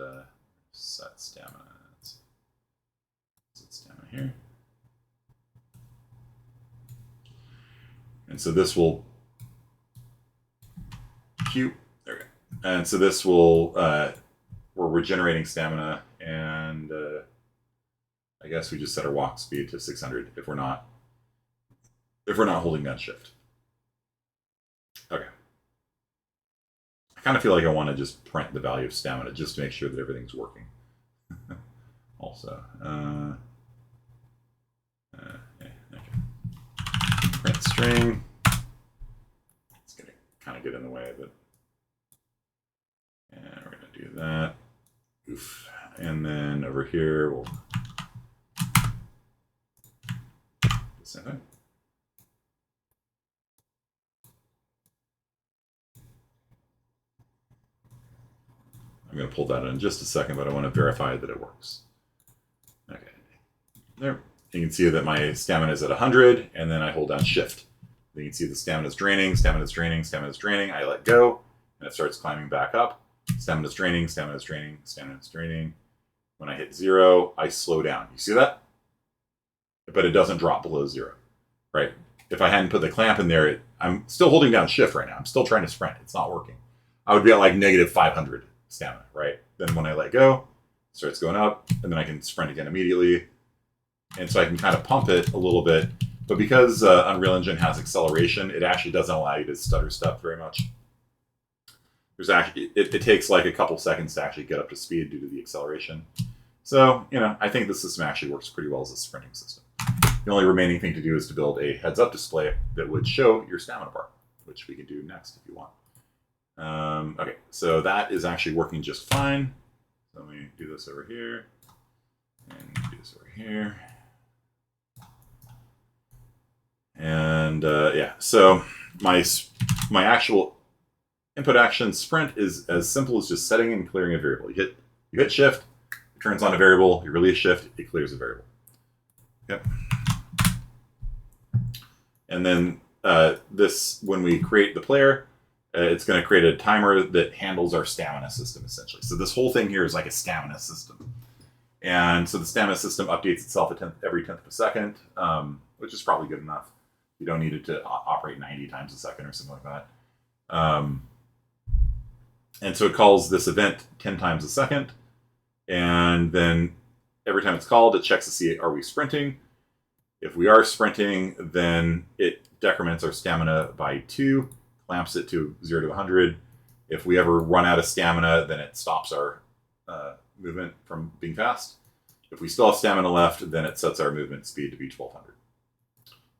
set stamina. Set stamina here. And so this will Q. There we go. And so this will, we're regenerating stamina, and I guess we just set our walk speed to 600 if we're not holding that shift. Okay. I kind of feel like I want to just print the value of stamina just to make sure that everything's working. Also, okay. Print string. It's gonna kind of get in the way of it. And we're gonna do that. Oof. And then over here we'll do the same thing. I'm going to pull that in just a second, but I want to verify that it works. Okay. There. You can see that my stamina is at 100, and then I hold down shift. You can see the stamina is draining, stamina is draining, stamina is draining. I let go, and it starts climbing back up. Stamina is draining, stamina is draining, stamina is draining. When I hit 0, I slow down. You see that? But it doesn't drop below 0, right? If I hadn't put the clamp in there, I'm still holding down shift right now. I'm still trying to sprint. It's not working. I would be at like negative 500 stamina, right? Then when I let go, it starts going up, and then I can sprint again immediately. And so I can kind of pump it a little bit. But because Unreal Engine has acceleration, it actually doesn't allow you to stutter step very much. there's actually it takes like a couple seconds to actually get up to speed due to the acceleration. So, I think the system actually works pretty well as a sprinting system. The only remaining thing to do is to build a heads-up display that would show your stamina bar, which we can do next if you want. Okay, so that is actually working just fine. So let me do this over here, and do this over here. And yeah, so my actual input action sprint is as simple as just setting and clearing a variable. You hit shift, it turns on a variable. You release shift, it clears a variable. Yep. And then this, when we create the player, it's going to create a timer that handles our stamina system, essentially. So this whole thing here is like a stamina system. And so the stamina system updates itself every 10th of a second, which is probably good enough. You don't need it to operate 90 times a second or something like that. And so it calls this event 10 times a second. And then every time it's called, it checks to see, are we sprinting? If we are sprinting, then it decrements our stamina by 2, clamps it to 0 to 100. If we ever run out of stamina, then it stops our movement from being fast. If we still have stamina left, then it sets our movement speed to be 1200.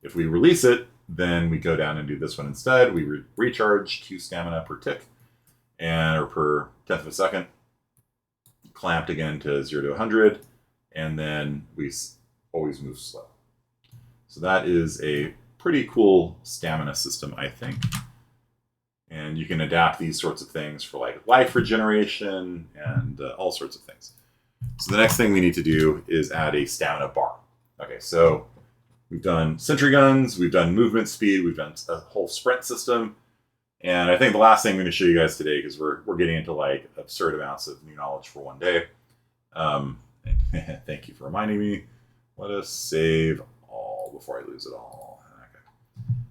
If we release it, then we go down and do this one instead. We recharge 2 stamina per tick, or per 10th of a second, clamped again to 0 to 100, and then we always move slow. So that is a pretty cool stamina system, I think. And you can adapt these sorts of things for like life regeneration and all sorts of things. So the next thing we need to do is add a stamina bar. Okay, so we've done sentry guns, we've done movement speed, we've done a whole sprint system. And I think the last thing I'm going to show you guys today, because we're getting into like absurd amounts of new knowledge for one day. Thank you for reminding me. Let us save all before I lose it all.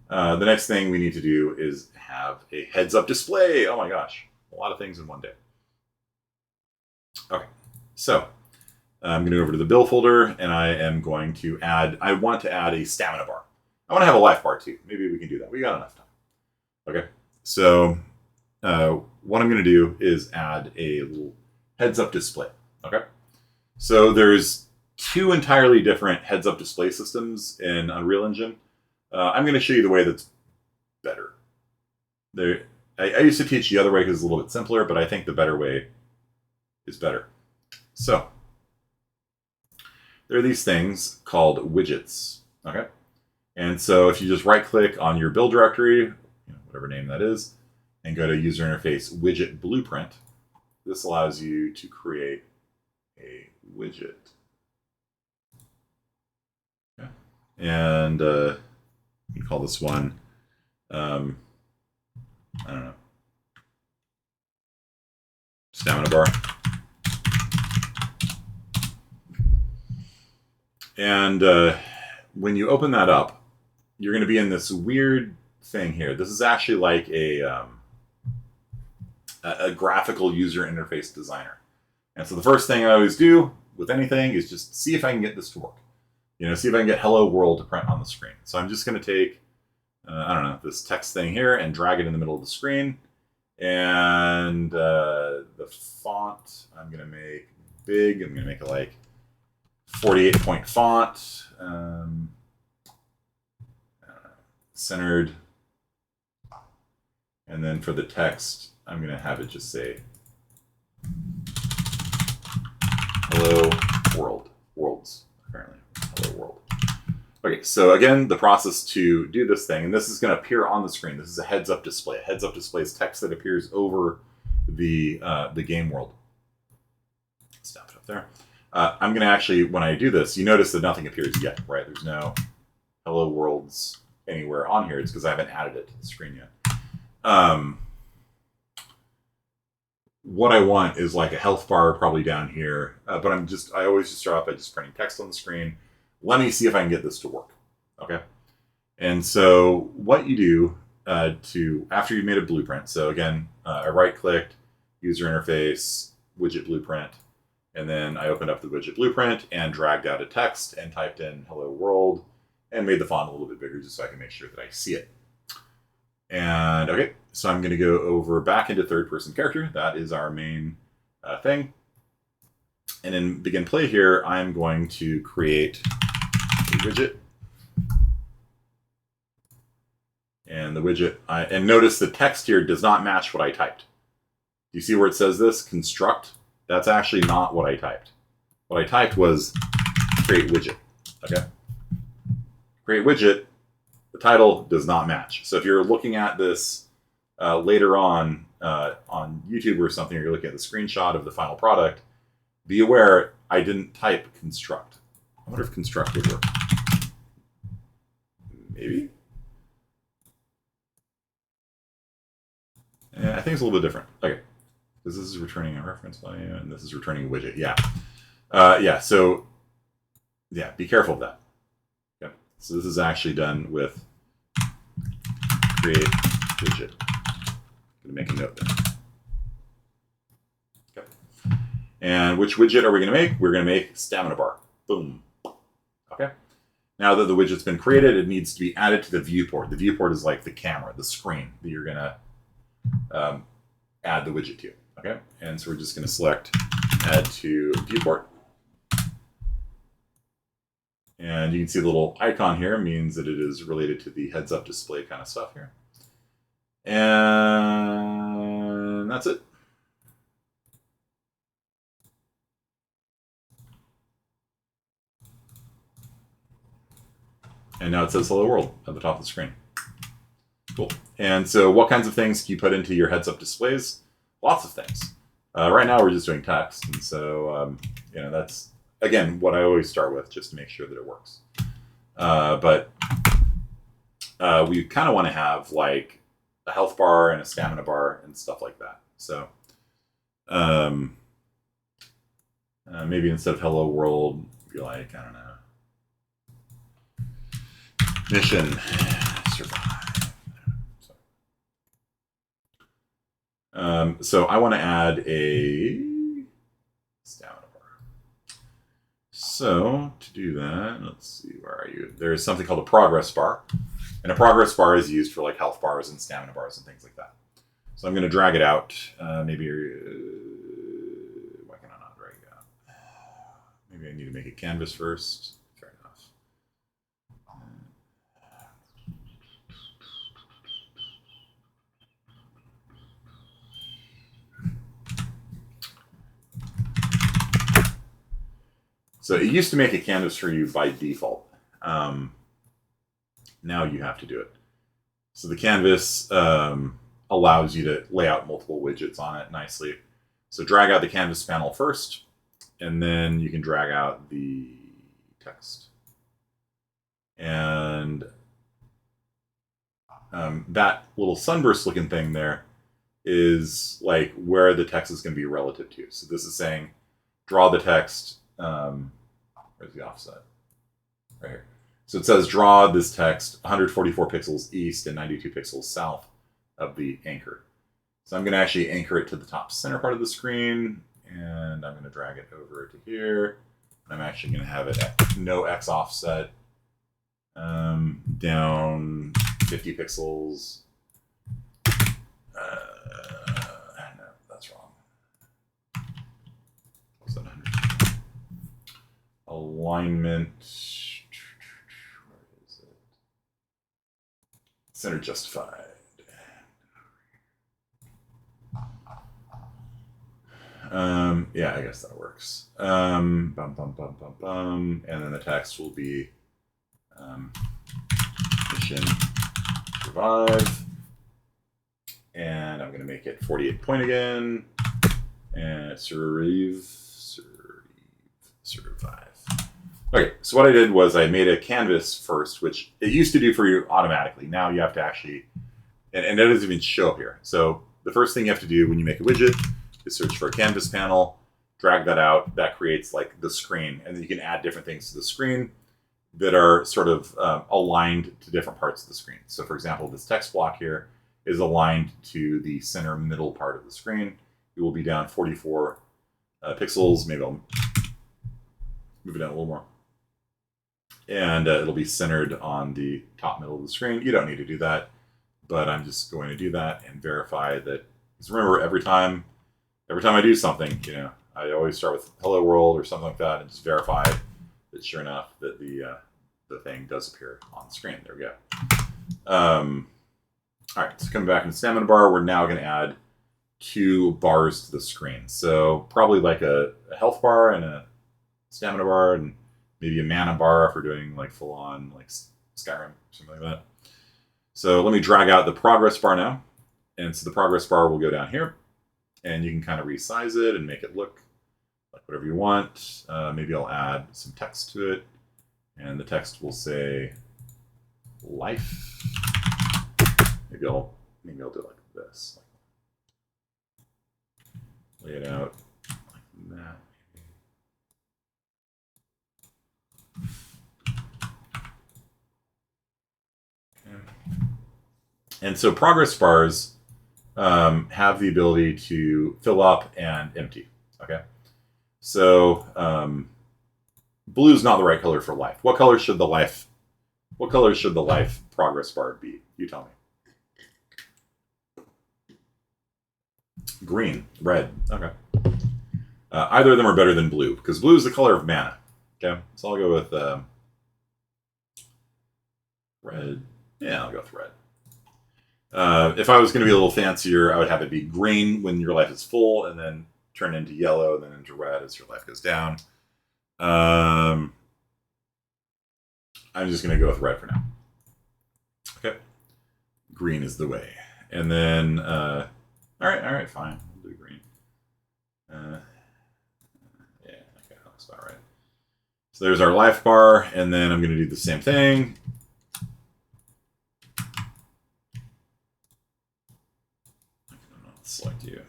Okay. The next thing we need to do is have a heads-up display. Oh my gosh, a lot of things in one day. Okay, so I'm going to go over to the build folder, and I am going to I want to add a stamina bar. I want to have a life bar too. Maybe we can do that. We got enough time. Okay, so what I'm going to do is add a heads-up display. Okay, so there's 2 entirely different heads-up display systems in Unreal Engine. I'm going to show you the way that's better. I used to teach the other way because it's a little bit simpler, but I think the better way is better. So there are these things called widgets. Okay, and so if you just right-click on your build directory, whatever name that is, and go to user interface widget blueprint, this allows you to create a widget. Okay. And you call this one, I don't know, stamina bar. And when you open that up, you're going to be in this weird thing here. This is actually like a graphical user interface designer. And so the first thing I always do with anything is just see if I can get this to work. See if I can get hello world to print on the screen. So I'm just going to take, I don't know, this text thing here and drag it in the middle of the screen. And the font I'm going to make big. I'm going to make it like 48-point font. Centered. And then for the text, I'm going to have it just say, hello world. Worlds, apparently. Hello world. Okay, so again, the process to do this thing, and this is going to appear on the screen. This is a heads-up display. A heads-up display is text that appears over the game world. Stop it up there. I'm going to actually, when I do this, you notice that nothing appears yet, right? There's no hello worlds anywhere on here. It's because I haven't added it to the screen yet. What I want is like a health bar probably down here, but I always just start off by just printing text on the screen. Let me see if I can get this to work. Okay. And so what you do after you've made a blueprint, so again, I right-clicked, user interface, widget blueprint, and then I opened up the widget blueprint and dragged out a text and typed in hello world and made the font a little bit bigger just so I can make sure that I see it. And okay, so I'm going to go over back into third-person character. That is our main thing. And in begin play here, I'm going to create a widget. And the widget, and notice the text here does not match what I typed. Do you see where it says this? Construct? That's actually not what I typed. What I typed was create widget. Okay? Create widget, the title does not match. So if you're looking at this later on YouTube or something, or you're looking at the screenshot of the final product, be aware I didn't type construct. I wonder if construct would work. Maybe? Yeah, I think it's a little bit different. Okay. Because this is returning a reference value, and this is returning a widget. Yeah. Yeah, so, yeah, be careful of that. Okay. So this is actually done with create widget. I'm going to make a note there. Okay. And which widget are we going to make? We're going to make stamina bar. Boom. Okay. Now that the widget's been created, it needs to be added to the viewport. The viewport is like the camera, the screen that you're going to add the widget to. Okay, and so we're just going to select add to viewport. And you can see the little icon here means that it is related to the heads-up display kind of stuff here. And that's it. And now it says hello world at the top of the screen. Cool. And so what kinds of things can you put into your heads-up displays? Lots of things. Right now we're just doing text, and so you know, that's again what I always start with, just to make sure that it works. But we kind of want to have like a health bar and a stamina bar and stuff like that. So maybe instead of hello world, be like, I don't know, mission survive. So I want to add a stamina bar. So to do that, let's see, where are you? There's something called a progress bar. And a progress bar is used for like health bars and stamina bars and things like that. So I'm going to drag it out. Maybe, why can I not drag it out? Maybe I need to make a canvas first. Fair enough. So it used to make a canvas for you by default. Now you have to do it. So the canvas allows you to lay out multiple widgets on it nicely. So drag out the canvas panel first, and then you can drag out the text. And that little sunburst looking thing there is like where the text is going to be relative to. So this is saying draw the text. Where's the offset? Right here. So it says draw this text 144 pixels east and 92 pixels south of the anchor. So I'm going to actually anchor it to the top center part of the screen, and I'm going to drag it over to here. I'm actually going to have it at no X offset, down 50 pixels. No, that's wrong. What's that? 100? Alignment. Where is it? Center justified. Yeah, I guess that works. And then the text will be mission survive. And I'm going to make it 48 point again. And survive. Okay, so what I did was I made a canvas first, which it used to do for you automatically. Now you have to actually, and it doesn't even show up here. So the first thing you have to do when you make a widget is search for a canvas panel, drag that out. That creates like the screen, and then you can add different things to the screen that are sort of aligned to different parts of the screen. So for example, this text block here is aligned to the center middle part of the screen. It will be down 44 pixels. Maybe I'll move it down a little more. And it'll be centered on the top middle of the screen. You don't need to do that, but I'm just going to do that and verify that. Because remember, every time I do something, you know, I always start with hello world or something like that, and just verify that sure enough that the thing does appear on the screen. There we go. All right, so coming back in the stamina bar, we're now going to add 2 bars to the screen. So probably like a health bar and a stamina bar, and maybe a mana bar if we're doing like full on like Skyrim, something like that. So let me drag out the progress bar now. And so the progress bar will go down here, and you can kind of resize it and make it look like whatever you want. Maybe I'll add some text to it, and the text will say life. Maybe I'll do it like this. Lay it out like that. Okay. And so progress bars have the ability to fill up and empty. Okay. So blue is not the right color for life. What color should the life progress bar be? You tell me. Green, red. Okay. Either of them are better than blue, because blue is the color of mana. Okay, so I'll go with red. Yeah, I'll go with red. If I was going to be a little fancier, I would have it be green when your life is full, and then turn into yellow, and then into red as your life goes down. I'm just going to go with red for now. Okay. Green is the way. And then, all right, fine. We'll do green. Yeah, okay, that's about right. So there's our life bar, and then I'm going to do the same thing. Select you.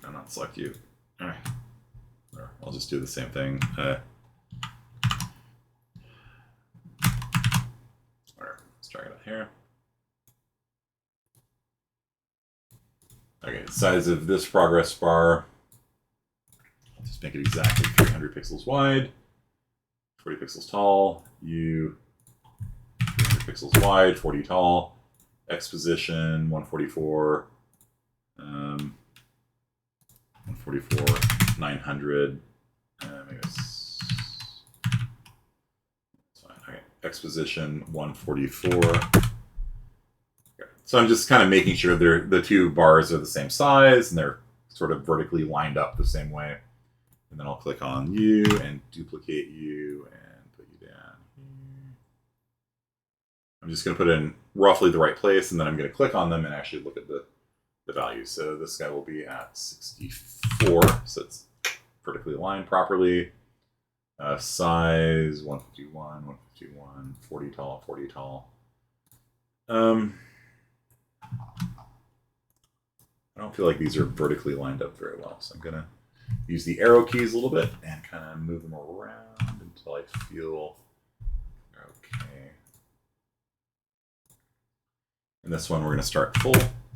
No, not select you. All right. I'll just do the same thing. Let's try it out here. Okay, the size of this progress bar. I'll just make it exactly 300 pixels wide, 40 pixels tall. You 300 pixels wide, 40 tall. X position 144. 144, 900, maybe it's fine. Okay, X position 144. Okay. So I'm just kind of making sure the 2 bars are the same size and they're sort of vertically lined up the same way. And then I'll click on you and duplicate you and put you down here. I'm just going to put it in roughly the right place, and then I'm going to click on them and actually look at the value. So this guy will be at 64, so it's vertically aligned properly. Size 151, 151, 40 tall, 40 tall. I don't feel like these are vertically lined up very well, so I'm gonna use the arrow keys a little bit and kind of move them around until I feel they're okay. And this one we're gonna start full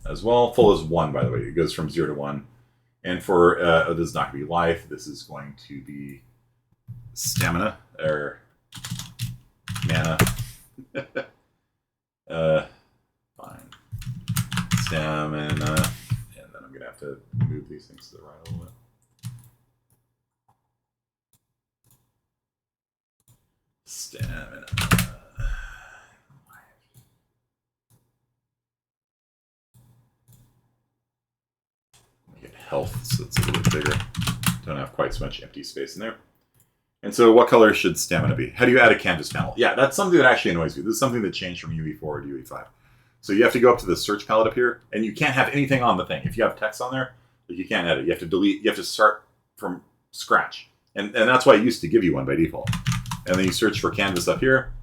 as well. Full is 1, by the way. It goes from 0 to 1. And for this is not going to be life. This is going to be stamina or mana. Fine. Stamina. And then I'm going to have to move these things to the right a little bit. Stamina. Health, so it's a little bit bigger. Don't have quite so much empty space in there. And so what color should stamina be? How do you add a canvas panel? Yeah, that's something that actually annoys me. This is something that changed from UE4 to UE5. So you have to go up to the search palette up here, and you can't have anything on the thing. If you have text on there, you can't edit. You have to delete. You have to start from scratch. And that's why it used to give you one by default. And then you search for canvas up here.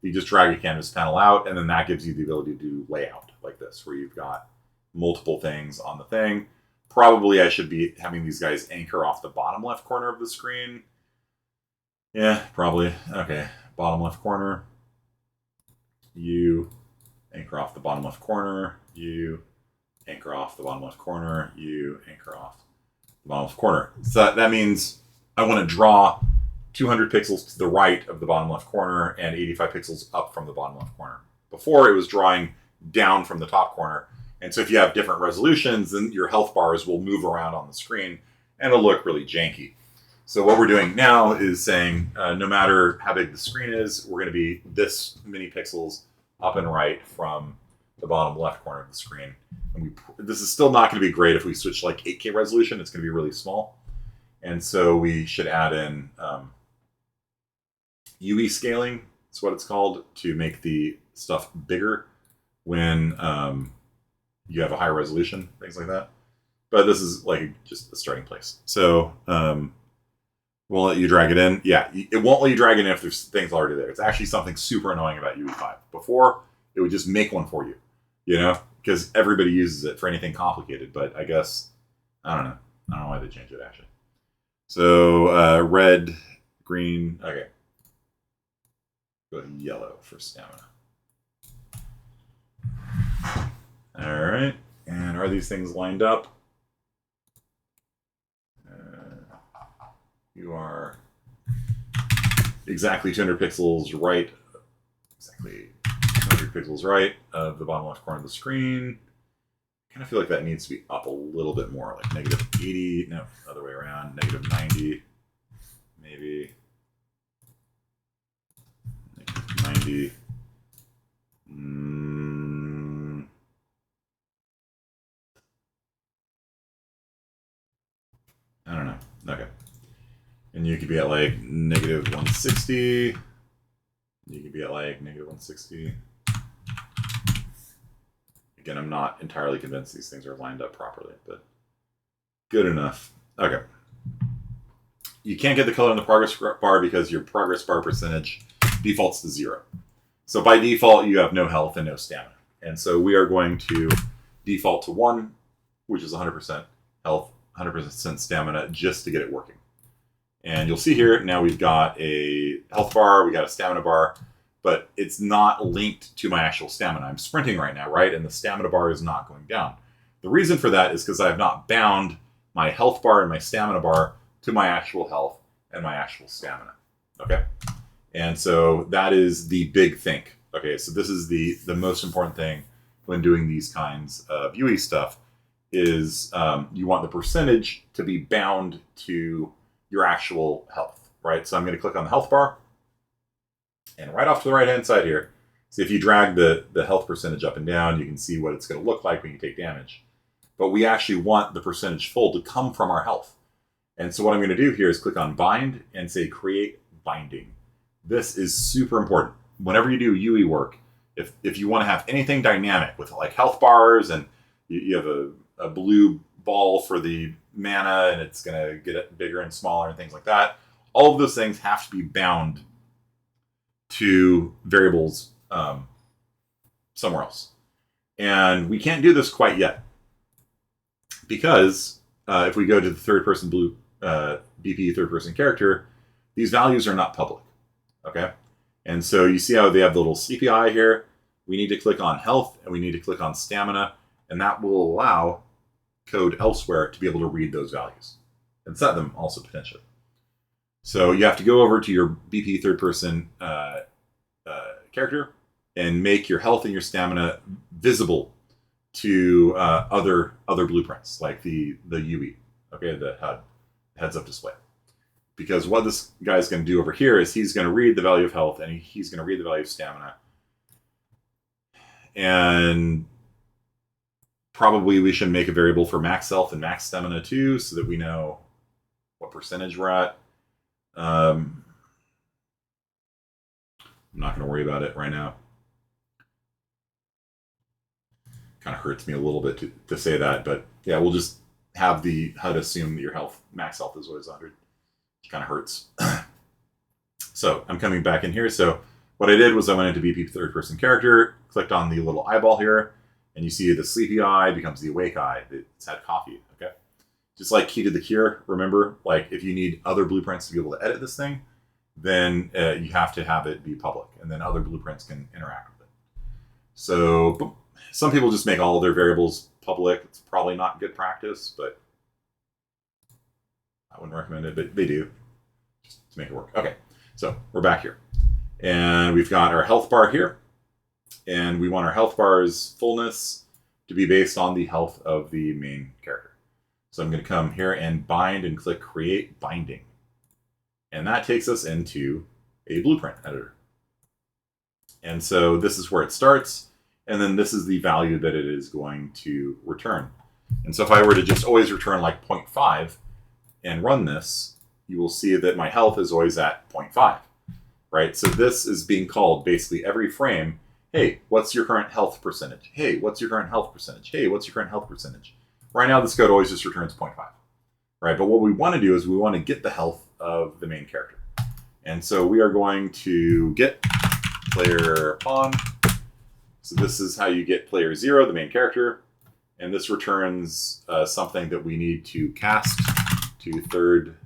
You just drag a canvas panel out, and then that gives you the ability to do layout like this, where you've got multiple things on the thing. Probably I should be having these guys anchor off the bottom left corner of the screen. Yeah, probably. Okay, bottom left corner. You anchor off the bottom left corner. You anchor off the bottom left corner. You anchor off the bottom left corner. So that means I want to draw 200 pixels to the right of the bottom left corner and 85 pixels up from the bottom left corner. Before it was drawing down from the top corner. And so if you have different resolutions, then your health bars will move around on the screen and it'll look really janky. So what we're doing now is saying, no matter how big the screen is, we're going to be this many pixels up and right from the bottom left corner of the screen. And this is still not going to be great if we switch like 8K resolution. It's going to be really small. And so we should add in UE scaling, that's what it's called, to make the stuff bigger when you have a higher resolution, things like that. But this is like just a starting place. So we'll let you drag it in. Yeah, it won't let you drag it in if there's things already there. It's actually something super annoying about UE5. Before, it would just make one for you, you know, because everybody uses it for anything complicated. But I guess, I don't know. I don't know why they changed it, actually. So red, green, okay. Go ahead and yellow for stamina. All right, and are these things lined up? You are exactly 200 pixels right, exactly 200 pixels right of the bottom left corner of the screen. I kind of feel like that needs to be up a little bit more, like negative 80, no, other way around, negative 90, maybe. Negative 90. I don't know. Okay. And you could be at like negative 160. You could be at like negative 160. Again, I'm not entirely convinced these things are lined up properly, but good enough. Okay. You can't get the color on the progress bar because your progress bar percentage defaults to 0. So by default, you have no health and no stamina. And so we are going to default to 1, which is 100% health, 100% stamina, just to get it working. And you'll see here, now we've got a health bar, we got a stamina bar, but it's not linked to my actual stamina. I'm sprinting right now, right? And the stamina bar is not going down. The reason for that is because I have not bound my health bar and my stamina bar to my actual health and my actual stamina, okay? And so that is the big think. Okay, so this is the most important thing when doing these kinds of UE stuff is you want the percentage to be bound to your actual health, right? So I'm going to click on the health bar, and right off to the right-hand side here, so if you drag the health percentage up and down, you can see what it's going to look like when you take damage. But we actually want the percentage full to come from our health. And so what I'm going to do here is click on bind and say create binding. This is super important. Whenever you do UE work, if you want to have anything dynamic with like health bars and you have a blue ball for the mana and it's going to get bigger and smaller and things like that, all of those things have to be bound to variables somewhere else. And we can't do this quite yet because if we go to the third-person blue BP third-person character, these values are not public, okay? And so you see how they have the little sleepy eye here? We need to click on health and we need to click on stamina, and that will allow code elsewhere to be able to read those values and set them also potentially. So you have to go over to your BP third-person character and make your health and your stamina visible to other blueprints, like the UE, okay, the HUD, heads-up display. Because what this guy's going to do over here is he's going to read the value of health and he's going to read the value of stamina. And probably we should make a variable for max health and max stamina too, so that we know what percentage we're at. I'm not going to worry about it right now. Kind of hurts me a little bit to say that, but yeah, we'll just have the HUD assume that your max health is always 100. Which kind of hurts. So I'm coming back in here. So what I did was I went into BP third-person character, clicked on the little eyeball here, and you see the sleepy eye becomes the awake eye. It's had coffee, okay? Just like Key to the Cure, remember, like if you need other blueprints to be able to edit this thing, then you have to have it be public, and then other blueprints can interact with it. So some people just make all of their variables public. It's probably not good practice, but I wouldn't recommend it, but they do, just to make it work. Okay, so we're back here. And we've got our health bar here. And we want our health bar's fullness to be based on the health of the main character. So I'm going to come here and bind and click Create Binding. And that takes us into a blueprint editor. And so this is where it starts. And then this is the value that it is going to return. And so if I were to just always return like 0.5 and run this, you will see that my health is always at 0.5, right? So this is being called basically every frame. Hey, what's your current health percentage? Hey, what's your current health percentage? Hey, what's your current health percentage? Right now, this code always just returns 0.5, right? But what we want to do is we want to get the health of the main character. And so we are going to get player pawn. So this is how you get player 0, the main character. And this returns something that we need to cast to third,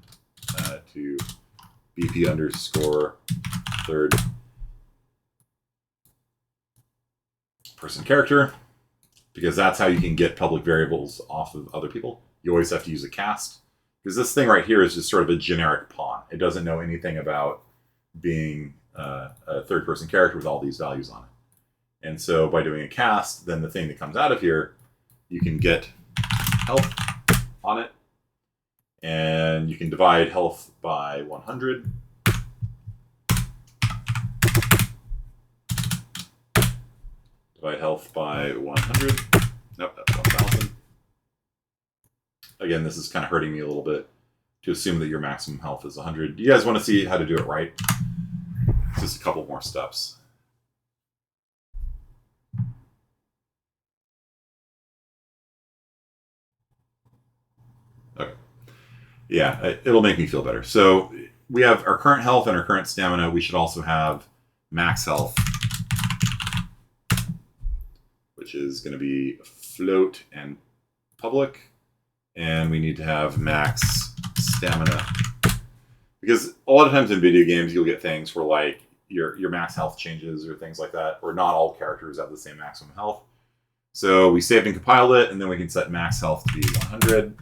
to BP underscore third person character, because that's how you can get public variables off of other people. You always have to use a cast, because this thing right here is just sort of a generic pawn. It doesn't know anything about being a third person character with all these values on it. And so by doing a cast, then the thing that comes out of here, you can get health on it, and you can divide health by 100. Divide health by 100. Nope, that's 1,000. Again, this is kind of hurting me a little bit to assume that your maximum health is 100. Do you guys want to see how to do it right? It's just a couple more steps. Okay. Yeah, it'll make me feel better. So we have our current health and our current stamina. We should also have max health, which is going to be float and public. And we need to have max stamina. Because a lot of times in video games, you'll get things where like your max health changes or things like that, or not all characters have the same maximum health. So we saved and compiled it, and then we can set max health to be 100.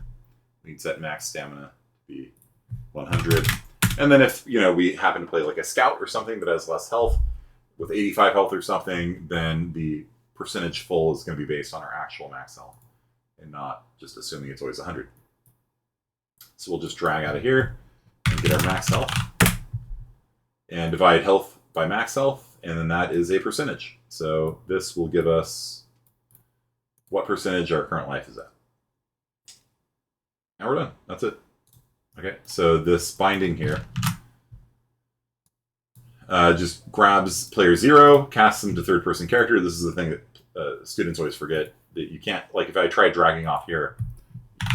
We can set max stamina to be 100. And then if we happen to play like a scout or something that has less health, with 85 health or something, then the percentage full is going to be based on our actual max health and not just assuming it's always 100. So we'll just drag out of here and get our max health and divide health by max health, and then that is a percentage. So this will give us what percentage our current life is at. Now we're done. That's it. Okay, so this binding here just grabs player 0, casts them to third person character. This is the thing that students always forget, that you can't, like if I try dragging off here,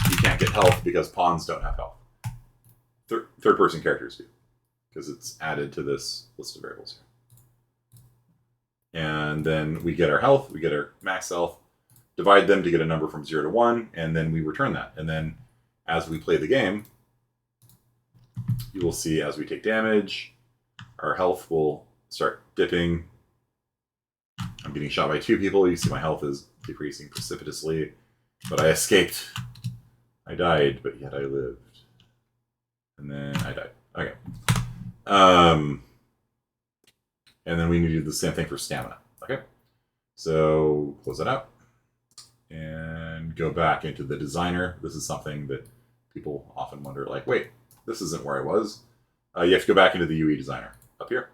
you can't get health because pawns don't have health. Third person characters do, because it's added to this list of variables here. And then we get our health, we get our max health, divide them to get a number from 0 to 1, and then we return that. And then as we play the game, you will see as we take damage, our health will start dipping. I'm getting shot by 2 people. You see my health is decreasing precipitously, but I escaped. I died, but yet I lived. And then I died. Okay. And then we need to do the same thing for stamina. Okay. So close that out and go back into the designer. This is something that people often wonder, like, wait, this isn't where I was. You have to go back into the UE designer up here.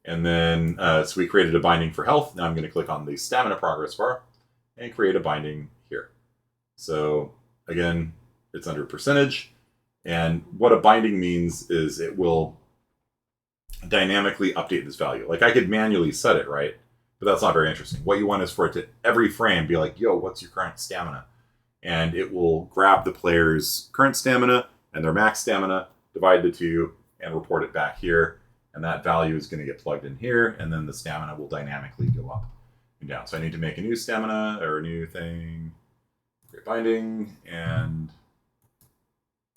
And then, so we created a binding for health. Now I'm going to click on the stamina progress bar and create a binding here. So again, it's under percentage. And what a binding means is it will dynamically update this value. Like I could manually set it, right? But that's not very interesting. What you want is for it to every frame be like, yo, what's your current stamina? And it will grab the player's current stamina and their max stamina, divide the two, and report it back here. And that value is going to get plugged in here, and then the stamina will dynamically go up and down. So I need to make a new stamina or a new thing, create binding, and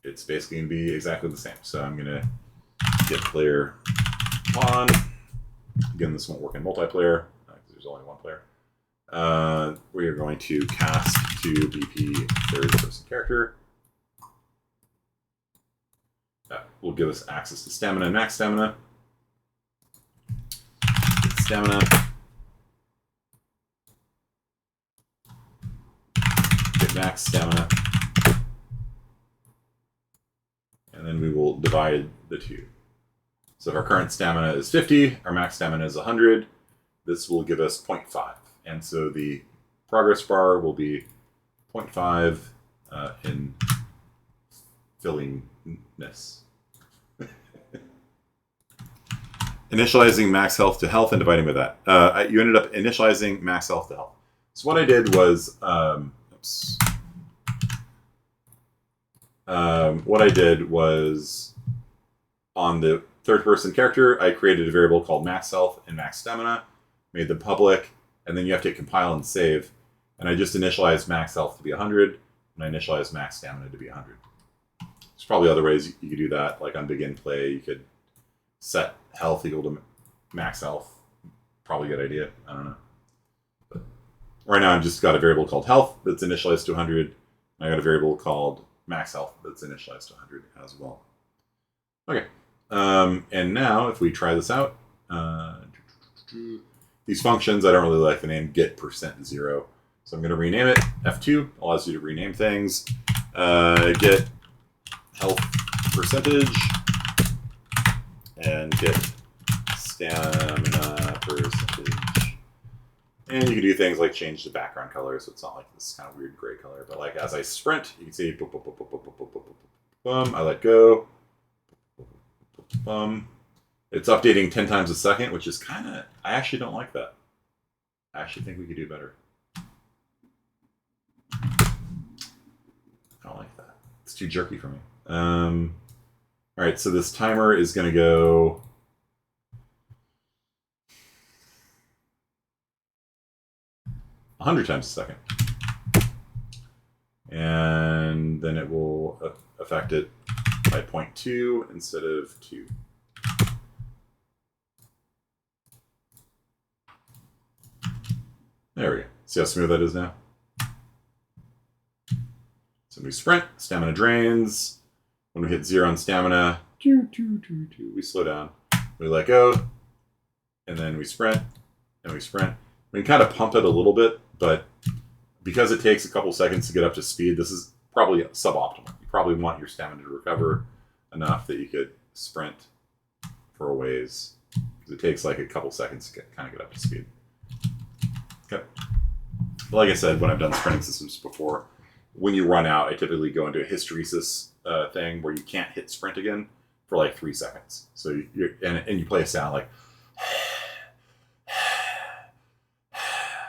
it's basically going to be exactly the same. So I'm going to get player pawn. Again, this won't work in multiplayer because there's only one player. We are going to cast to BP third person character. That will give us access to stamina and max stamina. Stamina. max stamina. And then we will divide the two. So if our current stamina is 50, our max stamina is 100, this will give us 0.5. And so the progress bar will be 0.5 in fillingness. Initializing max health to health and dividing by that. You ended up initializing max health to health. So what I did was, on the third-person character, I created a variable called max health and max stamina, made them public, and then you have to compile and save. And I just initialized max health to be 100, and I initialized max stamina to be 100. There's probably other ways you could do that, like on begin play, you could set health equal to max health. Probably a good idea. I don't know. But right now I've just got a variable called health that's initialized to 100. I got a variable called max health that's initialized to 100 as well. Okay. And now if we try this out, these functions, I don't really like the name get %0. So I'm going to rename it. F2 allows you to rename things. Get health percentage and get stamina percentage. And you can do things like change the background color, so it's not like this kind of weird gray color. But like as I sprint, you can see boom, boom, boom, boom, boom, boom, boom, boom, boom. I let go. It's updating 10 times a second, which is kind of, I actually don't like that. I actually think we could do better. I don't like that. It's too jerky for me. All right, so this timer is going to go 100 times a second. And then it will affect it by 0.2 instead of 2. There we go. See how smooth that is now? So we sprint, stamina drains. When we hit 0 on stamina, we slow down. We let go, and then we sprint, and we sprint. We can kind of pump it a little bit, but because it takes a couple seconds to get up to speed, this is probably suboptimal. You probably want your stamina to recover enough that you could sprint for a ways, because it takes like a couple seconds to kind of get up to speed. Okay. But like I said, when I've done sprinting systems before, when you run out, I typically go into a hysteresis thing where you can't hit sprint again for like 3 seconds. So and you play a sound like,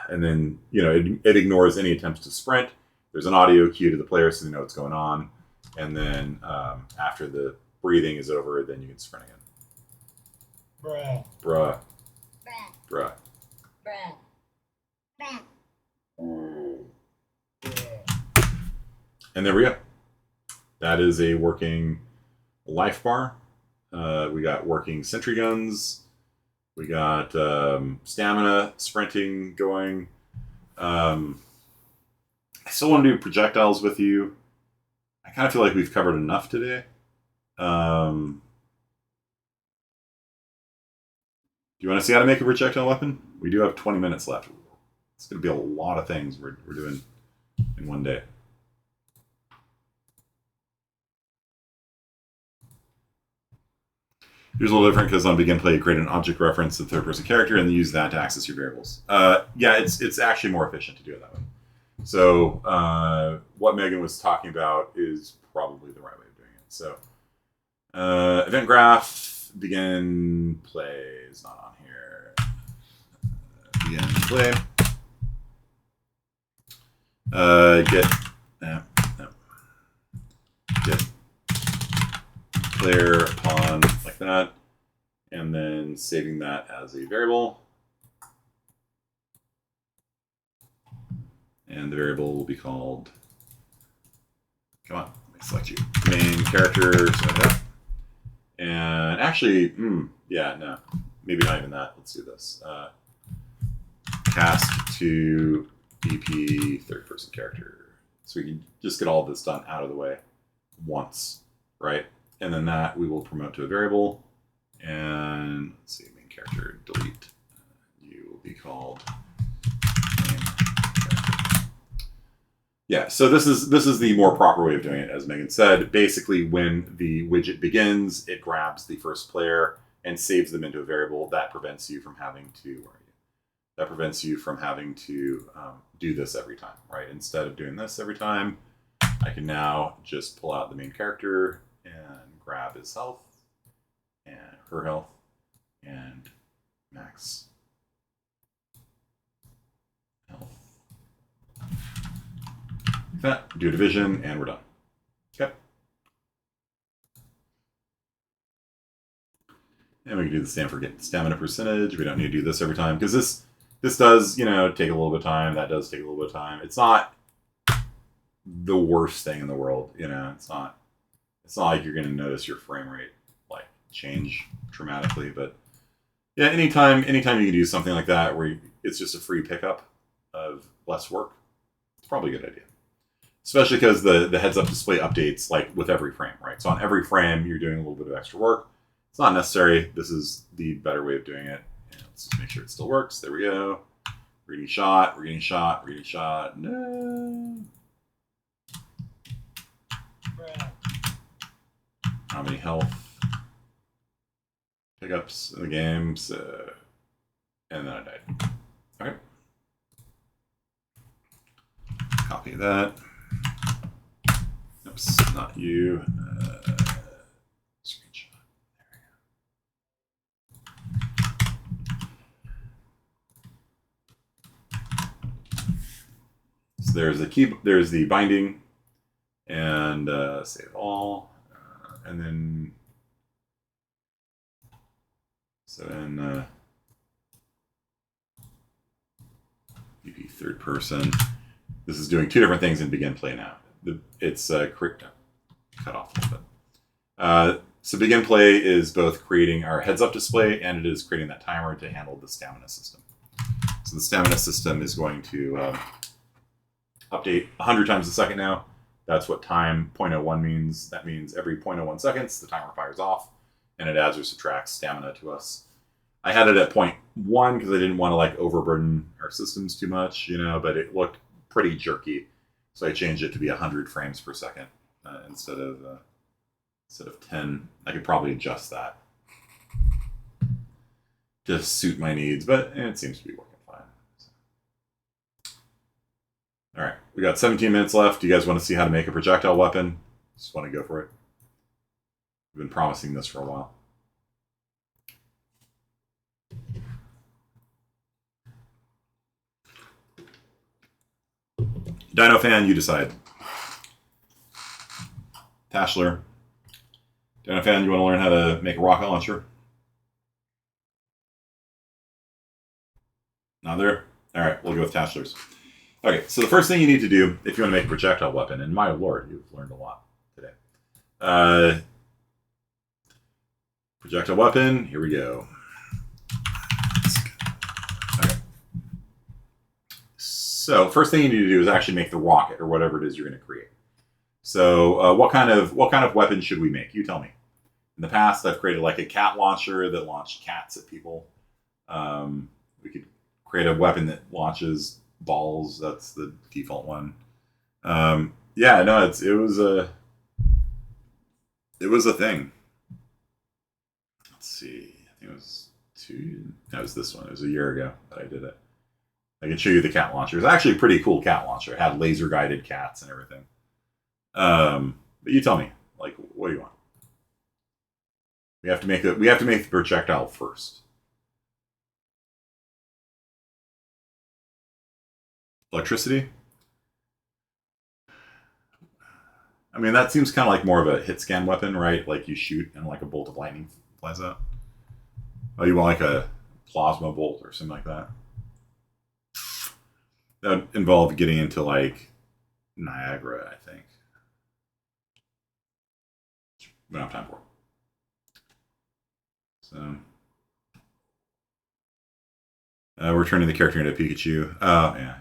and then it ignores any attempts to sprint. There's an audio cue to the player so they know what's going on, and then after the breathing is over, then you can sprint again. Bruh. Bruh. Bruh. Bruh. Bruh. And there we go. That is a working life bar. We got working sentry guns. We got stamina, sprinting going. I still want to do projectiles with you. I kind of feel like we've covered enough today. Do you want to see how to make a projectile weapon? We do have 20 minutes left. It's going to be a lot of things we're doing in one day. Here's a little different because on begin play, you create an object reference to the third-person character and then use that to access your variables. Yeah, it's actually more efficient to do it that way. So what Megan was talking about is probably the right way of doing it. So event graph, begin play is not on here. Begin play. Get player pawn like that, and then saving that as a variable. And the variable will be called, come on, let me select you, main character, something like that. And actually, yeah, no, maybe not even that. Let's do this. Cast to BP third person character. So we can just get all this done out of the way once, right? And then that we will promote to a variable. And let's see, main character, delete. You will be called main character. Yeah, so this is the more proper way of doing it, as Megan said. Basically, when the widget begins, it grabs the first player and saves them into a variable. That prevents you from having to. Where are you? That prevents you from having to do this every time, right? Instead of doing this every time, I can now just pull out the main character and grab his health and her health and max health. Like that, do a division, and we're done. Okay. And we can do the same for get stamina percentage. We don't need to do this every time because this does, take a little bit of time. That does take a little bit of time. It's not the worst thing in the world, It's not like you're going to notice your frame rate like change dramatically, but yeah, anytime you can do something like that where it's just a free pickup of less work, it's probably a good idea. Especially because the heads-up display updates like with every frame, right? So on every frame, you're doing a little bit of extra work. It's not necessary. This is the better way of doing it. And let's just make sure it still works. There we go. We're getting shot. We're getting shot. We're getting shot. No. How many health pickups in the game? So, and then I died. Okay. Copy that. Oops, not you. Screenshot. There we go. So there's the binding, and save all, and then VP third person. This is doing two different things in begin play now. It's cut off a little bit. So begin play is both creating our heads up display and it is creating that timer to handle the stamina system. So the stamina system is going to update 100 times a second now. That's what time 0.01 means. That means every 0.01 seconds the timer fires off and it adds or subtracts stamina to us. I had it at 0.1 because I didn't want to like overburden our systems too much, but it looked pretty jerky. So I changed it to be 100 frames per second instead of 10. I could probably adjust that to suit my needs, but it seems to be working fine. All right, we got 17 minutes left. Do you guys want to see how to make a projectile weapon? Just want to go for it. We've been promising this for a while. Dino fan, you decide. Tashler. Dino fan, you want to learn how to make a rocket launcher? Not there? All right, we'll go with Tashlers. Okay, so the first thing you need to do if you want to make a projectile weapon, and my lord, you've learned a lot today. Projectile weapon, here we go. Okay. So first thing you need to do is actually make the rocket or whatever it is you're going to create. So what kind of weapon should we make? You tell me. In the past, I've created like a cat launcher that launched cats at people. We could create a weapon that launches balls. That's the default one. Yeah, no, it was a thing. Let's see. I think it was that was this one. It was a year ago that I did it. I can show you the cat launcher. It's actually a pretty cool cat launcher. It had laser guided cats and everything. But you tell me, like, what do you want? We have to make the projectile first. Electricity? I mean, that seems kind of like more of a hit scan weapon, right? Like you shoot and like a bolt of lightning flies out. Oh, you want like a plasma bolt or something like that? That would involve getting into like Niagara, I think. We don't have time for it. So we're turning the character into Pikachu. Oh, yeah.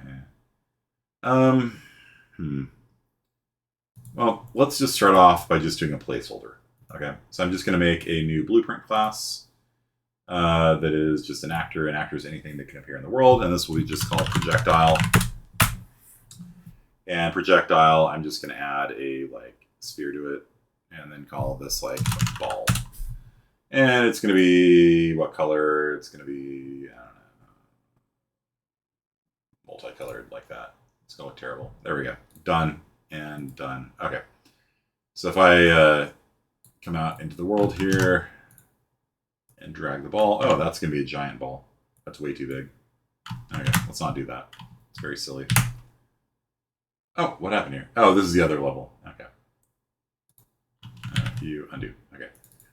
Well, let's just start off by just doing a placeholder. Okay, so I'm just going to make a new blueprint class that is just an actor. An actor is anything that can appear in the world, and this will be just called projectile. And projectile, I'm just going to add a like sphere to it and then call this like ball. And it's going to be what color? It's going to be, I don't know, multicolored like that. It's going to look terrible. There we go. Done and done. Okay. So if I come out into the world here and drag the ball. Oh, that's going to be a giant ball. That's way too big. Okay, let's not do that. It's very silly. Oh, what happened here? Oh, this is the other level. Okay. You undo. Okay.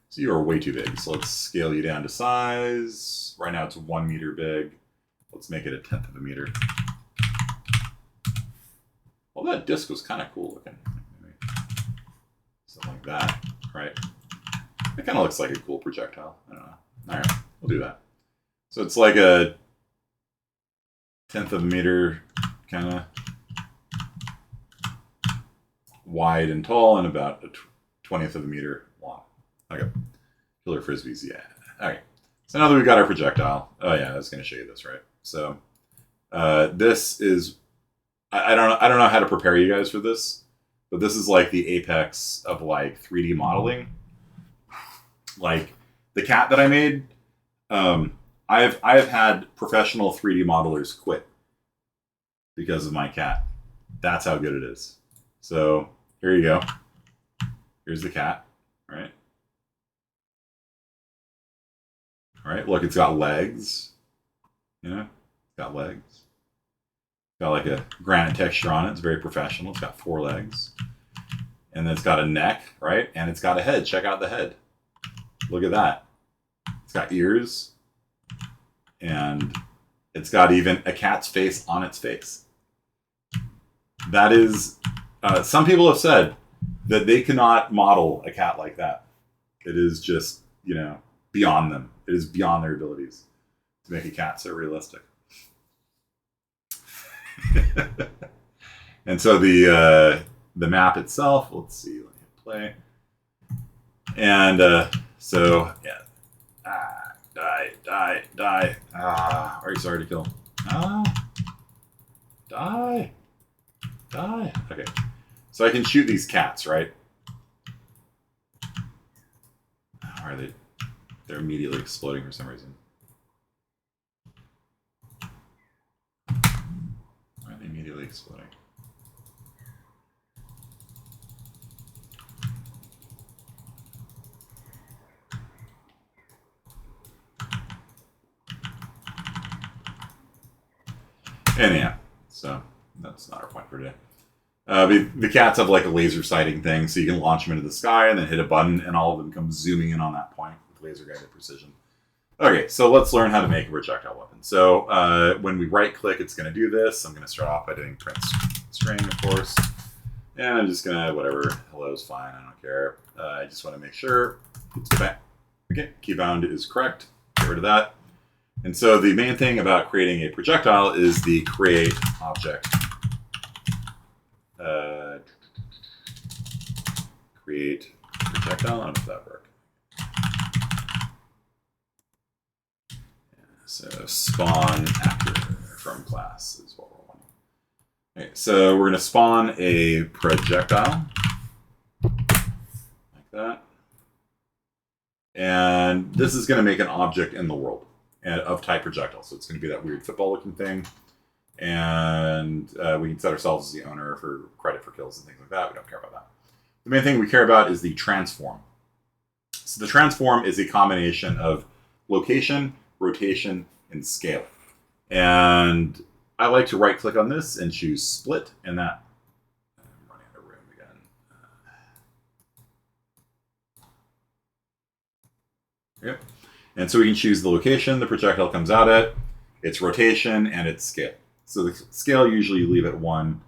So you are way too big. So let's scale you down to size. Right now it's 1 meter big. Let's make it 1/10 of a meter. Well, that disc was kind of cool looking. Maybe something like that, right? It kind of looks like a cool projectile. I don't know. All right, we'll do that. So it's like a 1/10 of a meter, kind of wide and tall, and about a 1/20 of a meter long. Okay. Killer frisbees, yeah. Okay. So now that we've got our projectile, oh yeah, I was going to show you this, right? So this is, I don't know how to prepare you guys for this, but this is like the apex of like 3D modeling. Like the cat that I made, I've had professional 3D modelers quit because of my cat. That's how good it is. So here you go. Here's the cat, right? All right, look, it's got legs. You know, it's got legs. It's got like a granite texture on it. It's very professional. It's got 4 legs. And then it's got a neck, right? And it's got a head. Check out the head. Look at that. It's got ears. And it's got even a cat's face on its face. That is, some people have said that they cannot model a cat like that. It is just, you know, beyond them. It is beyond their abilities to make a cat so realistic. And so the map itself, let's see, let me hit play. And so, yeah. Die. Are you sorry to kill? Die. Okay. So I can shoot these cats, right? How are they? They're immediately exploding for some reason. Why are they immediately exploding? Anyhow, so that's not our point for today. The cats have like a laser sighting thing, so you can launch them into the sky and then hit a button, and all of them come zooming in on that point with laser guided precision. Okay, so let's learn how to make a projectile weapon. So when we right click, it's going to do this. I'm going to start off by doing print string, of course. And I'm just going to, whatever, hello is fine, I don't care. I just want to make sure it's back. Okay, keybound is correct. Get rid of that. And so the main thing about creating a projectile is the create object. Create projectile. I don't know if that worked. So spawn actor from class is what we're wanting. Okay, so we're going to spawn a projectile like that. And this is going to make an object in the world of type projectile. So it's going to be that weird football looking thing. And we can set ourselves as the owner for credit for kills and things like that. We don't care about that. The main thing we care about is the transform. So the transform is a combination of location, rotation, and scale. And I like to right click on this and choose split, and that, I'm running out of room again. Yep. And so we can choose the location the projectile comes out at, its rotation, and its scale. So the scale usually you leave at 1,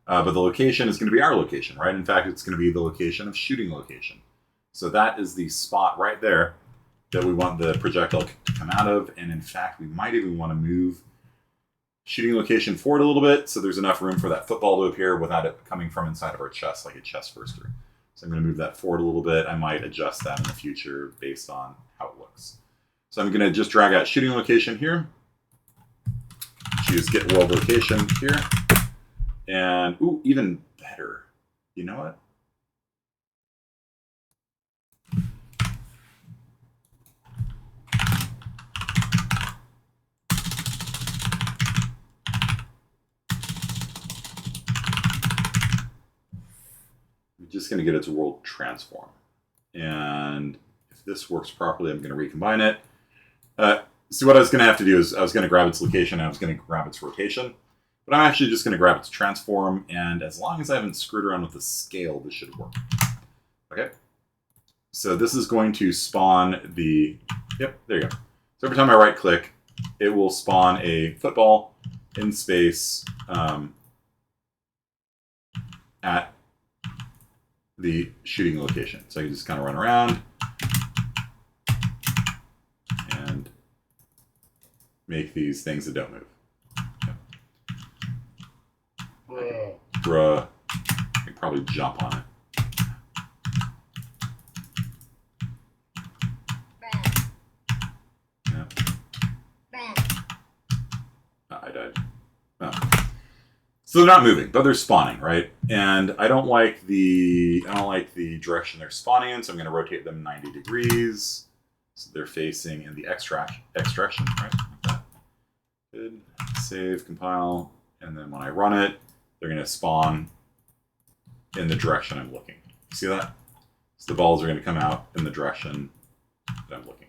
but the location is going to be our location, right? In fact, it's going to be the location of shooting location. So that is the spot right there that we want the projectile to come out of. And in fact, we might even want to move shooting location forward a little bit so there's enough room for that football to appear without it coming from inside of our chest like a chest burster. So I'm going to move that forward a little bit. I might adjust that in the future based on how it looks. So I'm going to just drag out shooting location here. Choose get world location here. And, ooh, even better. You know what? I'm just going to get it to world transform. And if this works properly, I'm going to recombine it. See, what I was going to have to do is I was going to grab its location and I was going to grab its rotation. But I'm actually just going to grab its transform, and as long as I haven't screwed around with the scale, this should work. Okay. So this is going to spawn the... Yep, there you go. So every time I right-click, it will spawn a football in space at the shooting location. So I can just kind of run around and make these things that don't move. Bruh. I can probably jump on it. Yeah. Oh, I died. Oh. So they're not moving, but they're spawning, right? And I don't like the direction they're spawning in, so I'm going to rotate them 90 degrees. So they're facing in the extraction, right? Like that. Good. Save, compile, and then when I run it, they're going to spawn in the direction I'm looking. See that? So the balls are going to come out in the direction that I'm looking.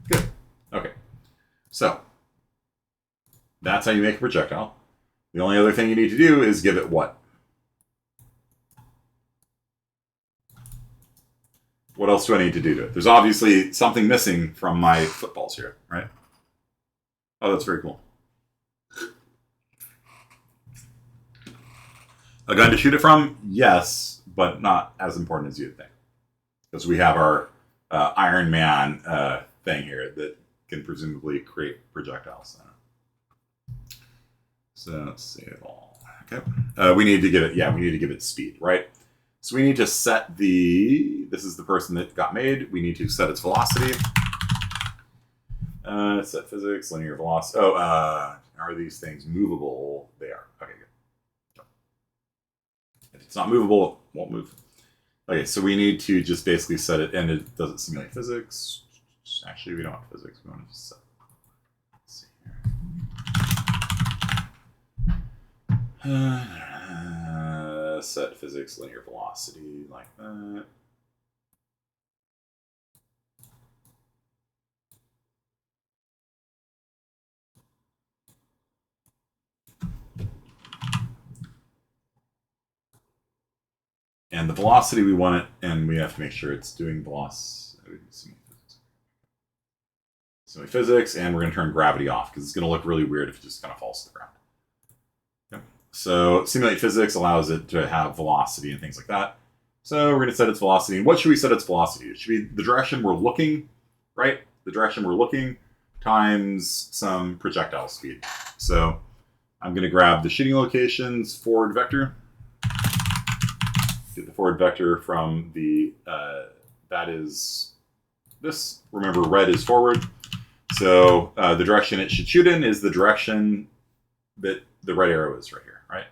Good. Okay. So that's how you make a projectile. The only other thing you need to do is give it what? What else do I need to do to it? There's obviously something missing from my footballs here, right? Oh, that's very cool. A gun to shoot it from? Yes, but not as important as you'd think. Because we have our Iron Man thing here that can presumably create projectiles. So let's see it all. Okay. We need to give it speed, right? So we need to set this is the person that got made. We need to set its velocity. Set physics, linear velocity. Oh, are these things movable? They are. Okay, good. If it's not movable, it won't move. Okay, so we need to just basically set it, and it doesn't simulate physics. Actually, we don't want physics. We want to just set. Let's see here. Set physics, linear velocity, like that. And the velocity we want it, and we have to make sure it's doing velocity. Simulate physics, and we're going to turn gravity off because it's going to look really weird if it just kind of falls to the ground. Okay. So simulate physics allows it to have velocity and things like that. So we're going to set its velocity. And what should we set its velocity? It should be the direction we're looking, right? The direction we're looking times some projectile speed. So I'm going to grab the shooting location's forward vector. Get the forward vector from the, that is this. Remember, red is forward. So the direction it should shoot in is the direction that the red arrow is right here, right?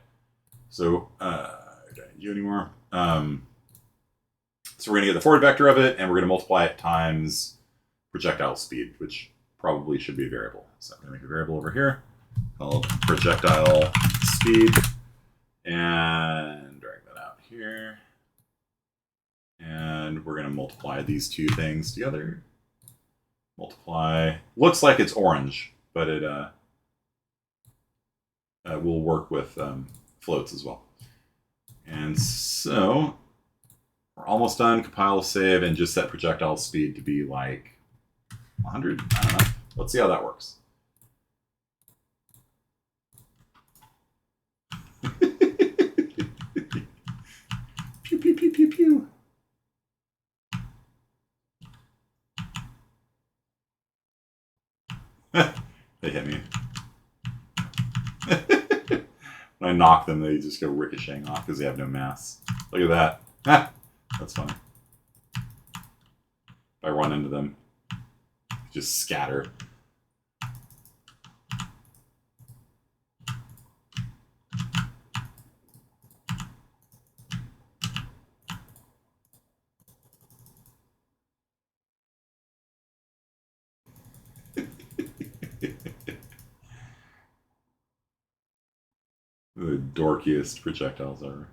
So I don't need you anymore. So we're going to get the forward vector of it, and we're going to multiply it times projectile speed, which probably should be a variable. So I'm going to make a variable over here called projectile speed, and drag that out here. And we're going to multiply these two things together. Multiply. Looks like it's orange, but it will work with floats as well. And so we're almost done. Compile, save, and just set projectile speed to be like 100. I don't know. Let's see how that works. Pew, pew, pew, pew, pew. They hit me. When I knock them, they just go ricocheting off because they have no mass. Look at that. That's funny. If I run into them, just scatter. dorkiest projectiles ever.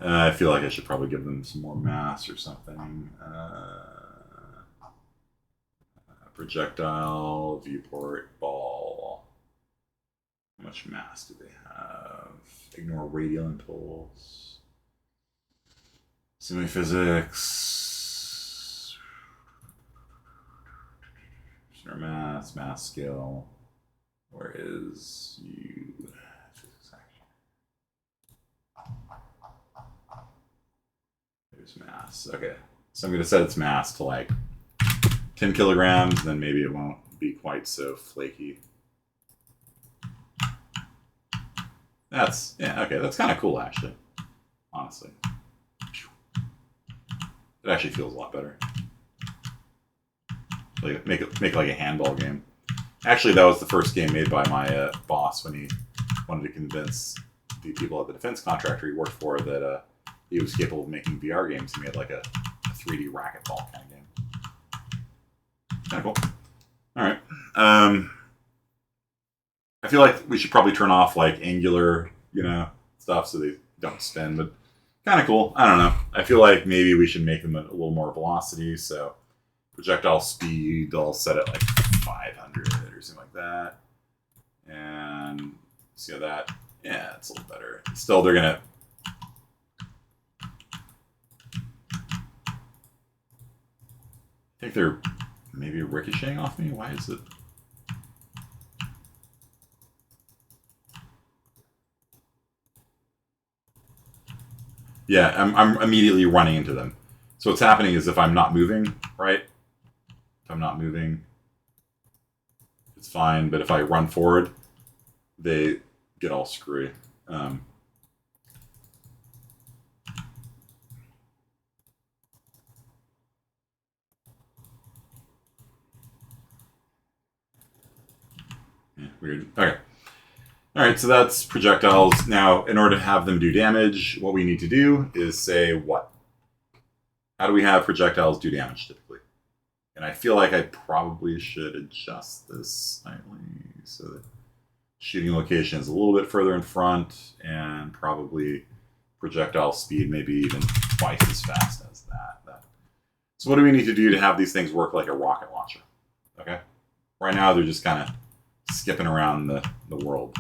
I feel like I should probably give them some more mass or something. Projectile, viewport, ball. How much mass do they have? Ignore radial impulse. Semiphysics. Center mass, mass scale. Where is you? There's mass. Okay. So I'm going to set its mass to like 10 kilograms, then maybe it won't be quite so flaky. That's, yeah, okay, that's kind of cool, actually. Honestly. It actually feels a lot better. Like, make like a handball game. Actually, that was the first game made by my boss when he wanted to convince the people at the defense contractor he worked for that he was capable of making VR games. He made like a 3D racquetball kind of game. Kind of cool. All right. I feel like we should probably turn off like angular, stuff so they don't spin, but kind of cool. I don't know. I feel like maybe we should make them a little more velocity. So projectile speed, I'll set it like 500 or something like that. And see how that, yeah, it's a little better. Still, they're going to, I think they're maybe ricocheting off me. Why is it? Yeah, I'm immediately running into them. So what's happening is if I'm not moving, right? If I'm not moving, it's fine. But if I run forward, they get all screwy. Yeah, weird. Okay. All right, so that's projectiles. Now, in order to have them do damage, what we need to do is say what? How do we have projectiles do damage typically? And I feel like I probably should adjust this slightly so that shooting location is a little bit further in front and probably projectile speed maybe even twice as fast as that. So what do we need to do to have these things work like a rocket launcher? Okay. Right now they're just kind of skipping around the world,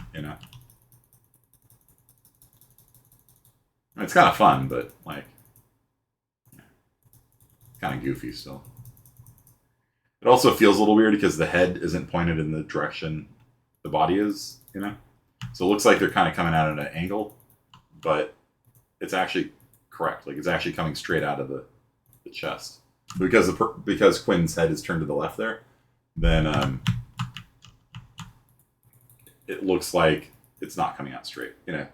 It's kind of fun, but like, kind of goofy still. It also feels a little weird because the head isn't pointed in the direction the body is, So it looks like they're kind of coming out at an angle, but it's actually correct. Like it's actually coming straight out of the chest. Because Quinn's head is turned to the left there, then it looks like it's not coming out straight, Yeah,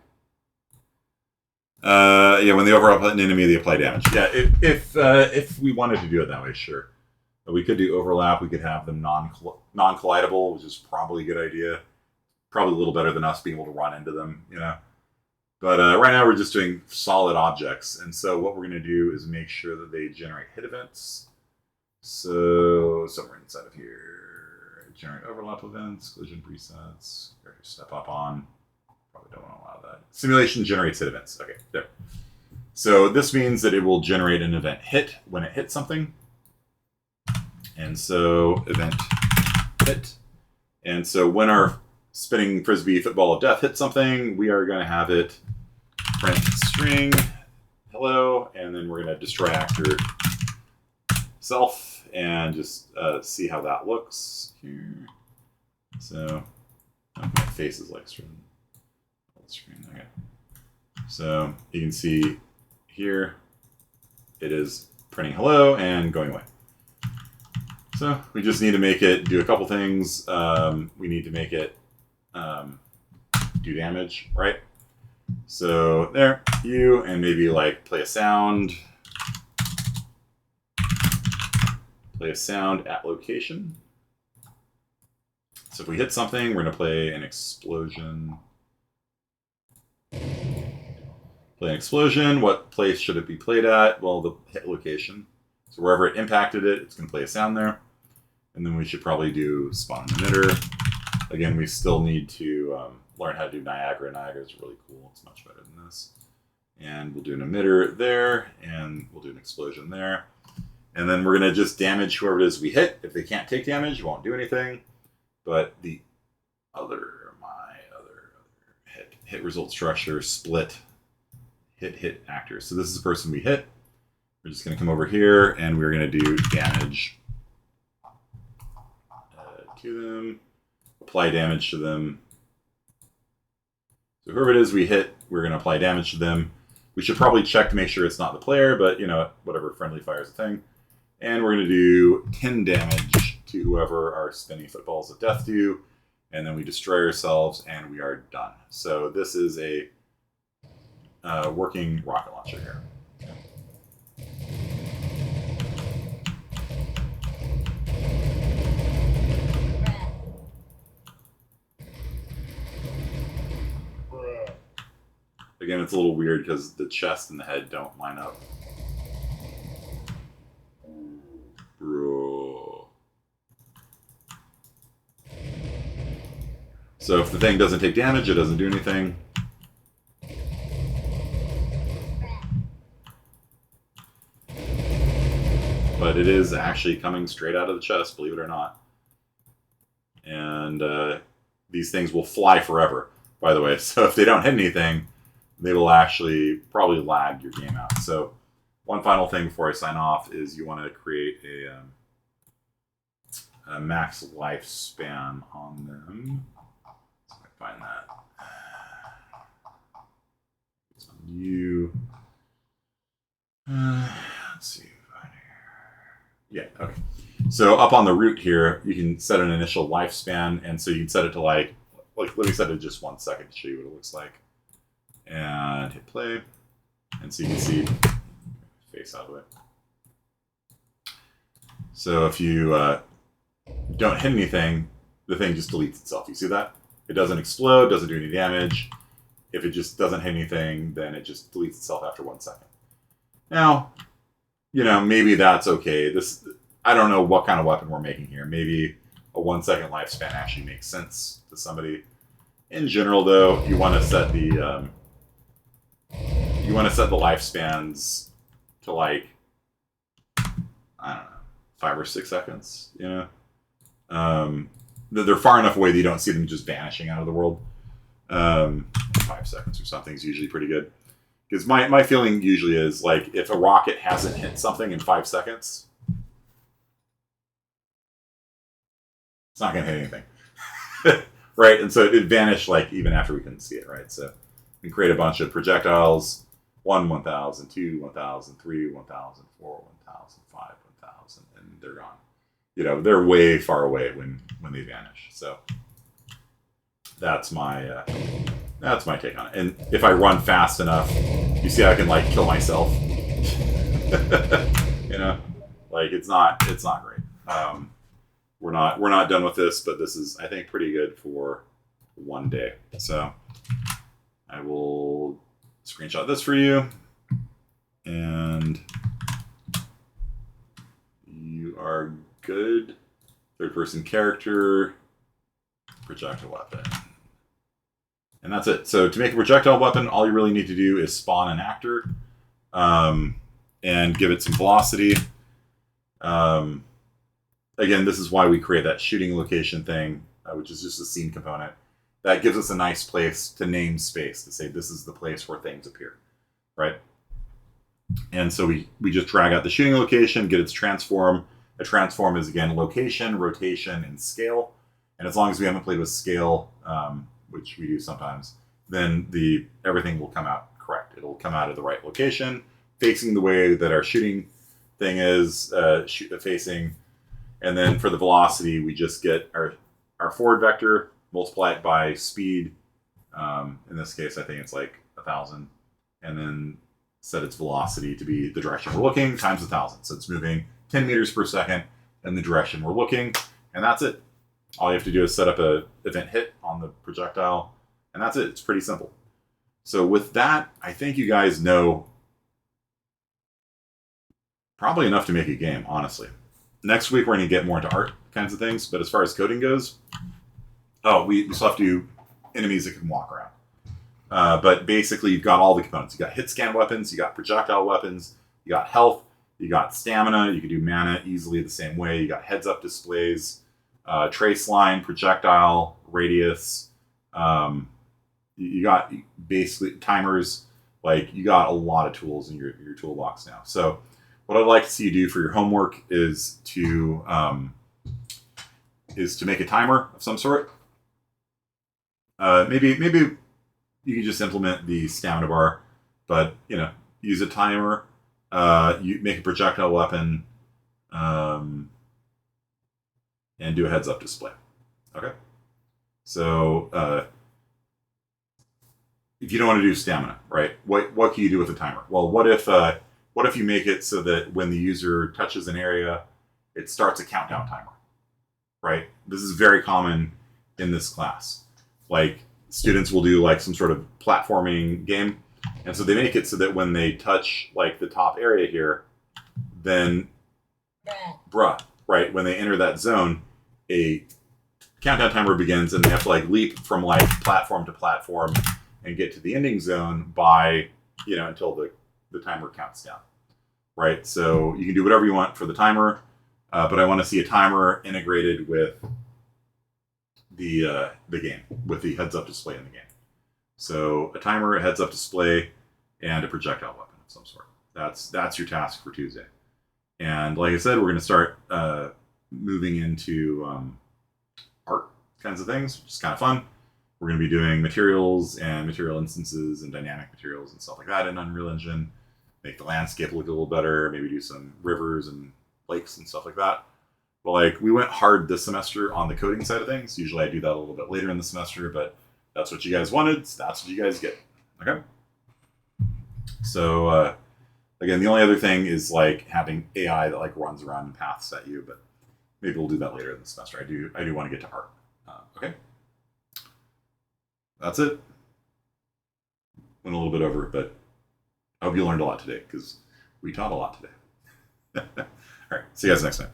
when they overlap an enemy, they apply damage. Yeah, if we wanted to do it that way, sure. But we could do overlap. We could have them non-collidable, which is probably a good idea. Probably a little better than us being able to run into them, But right now we're just doing solid objects. And so what we're going to do is make sure that they generate hit events. So somewhere inside of here. Generate overlap events, collision presets, step up on. Probably don't want to allow that. Simulation generates hit events. Okay, there. So this means that it will generate an event hit when it hits something. And so event hit. And so when our spinning frisbee football of death hits something, we are going to have it print string hello, and then we're going to destroy actor self. And just see how that looks here. So, my face is like screen. Okay. So you can see here, it is printing hello and going away. So we just need to make it do a couple things. We need to make it do damage, right? So there, and maybe like play a sound. Play a sound at location. So if we hit something, we're going to play an explosion. Play an explosion. What place should it be played at? Well, the hit location. So wherever it impacted it, it's going to play a sound there. And then we should probably do spawn emitter. Again, we still need to learn how to do Niagara. Niagara is really cool. It's much better than this. And we'll do an emitter there, and we'll do an explosion there. And then we're going to just damage whoever it is we hit. If they can't take damage, we won't do anything. But the other hit result structure, split, hit actors. So this is the person we hit. We're just going to come over here, and we're going to do damage to them, apply damage to them. So whoever it is we hit, we're going to apply damage to them. We should probably check to make sure it's not the player, but you know, whatever, friendly fire is a thing. And we're going to do 10 damage to whoever our spinning footballs of death do. And then we destroy ourselves, and we are done. So this is a working rocket launcher here. Again, it's a little weird because the chest and the head don't line up. Bro. So if the thing doesn't take damage, it doesn't do anything. But it is actually coming straight out of the chest, believe it or not. And these things will fly forever, by the way. So if they don't hit anything, they will actually probably lag your game out. So one final thing before I sign off is you want to create a max lifespan on them. So I find that. It's on you. Let's see. Yeah, okay. So up on the root here, you can set an initial lifespan, and so you can set it to like let me set it just 1 second to show you what it looks like. And hit play, and so you can see face out of it. So if you don't hit anything, the thing just deletes itself. You see that? It doesn't explode, doesn't do any damage. If it just doesn't hit anything, then it just deletes itself after 1 second. Now, you know, maybe that's okay. I don't know what kind of weapon we're making here. Maybe a 1 second lifespan actually makes sense to somebody. In general, though, you want to set the lifespans to like, I don't know, 5 or 6 seconds, you know? They're far enough away that you don't see them just vanishing out of the world. 5 seconds or something is usually pretty good. Because my feeling usually is, like, if a rocket hasn't hit something in 5 seconds, it's not going to hit anything. Right? And so it vanished, like, even after we couldn't see it, right? So we can create a bunch of projectiles. 1, 1,000, 2, 1,000, 3, 1,000, 4, 1,000, 5, 1,000, and they're gone. You know, they're way far away when they vanish. So that's my take on it. And if I run fast enough, you see I can like kill myself. You know, like it's not great. We're not done with this, but this is, I think, pretty good for one day. So I will screenshot this for you, and you are good. Third-person character, projectile weapon. And that's it. So to make a projectile weapon, all you really need to do is spawn an actor and give it some velocity. Again, this is why we create that shooting location thing, which is just a scene component. That gives us a nice place to name space, to say this is the place where things appear, right? And so we just drag out the shooting location, get its transform. A transform is, again, location, rotation, and scale. And as long as we haven't played with scale, which we do sometimes, then everything will come out correct. It'll come out of the right location, facing the way that our shooting thing is facing. And then for the velocity, we just get our forward vector, multiply it by speed. In this case, I think it's like 1,000. And then set its velocity to be the direction we're looking times 1,000. So it's moving 10 meters per second in the direction we're looking. And that's it. All you have to do is set up a event hit on the projectile. And that's it. It's pretty simple. So with that, I think you guys know probably enough to make a game, honestly. Next week, we're going to get more into art kinds of things. But as far as coding goes, Oh, we still have to do enemies that can walk around. But basically, you've got all the components. You got hit scan weapons, you got projectile weapons, you got health, you got stamina. You can do mana easily the same way. You got heads up displays, trace line, projectile, radius. You got basically timers. Like, you got a lot of tools in your toolbox now. So what I'd like to see you do for your homework is to make a timer of some sort. Maybe you can just implement the stamina bar, but use a timer. You make a projectile weapon, and do a heads up display. Okay. So if you don't want to do stamina, right? What can you do with a timer? Well, what if you make it so that when the user touches an area, it starts a countdown timer, right? This is very common in this class. Like, students will do like some sort of platforming game, and so they make it so that when they touch like the top area here, then right, when they enter that zone, a countdown timer begins, and they have to like leap from like platform to platform and get to the ending zone by until the timer counts down, right? So you can do whatever you want for the timer, but I want to see a timer integrated with the game, with the heads up display in the game. So a timer, a heads up display, and a projectile weapon of some sort. That's your task for Tuesday. And like I said, we're going to start moving into art kinds of things, which is kind of fun. We're going to be doing materials and material instances and dynamic materials and stuff like that in Unreal Engine. Make the landscape look a little better. Maybe do some rivers and lakes and stuff like that. But like, we went hard this semester on the coding side of things. Usually I do that a little bit later in the semester, but that's what you guys wanted, so that's what you guys get. Okay? So again, the only other thing is like having AI that like runs around and paths at you, but maybe we'll do that later in the semester. I do want to get to art. Okay? That's it. Went a little bit over, but I hope you learned a lot today, because we taught a lot today. All right, see you guys next time.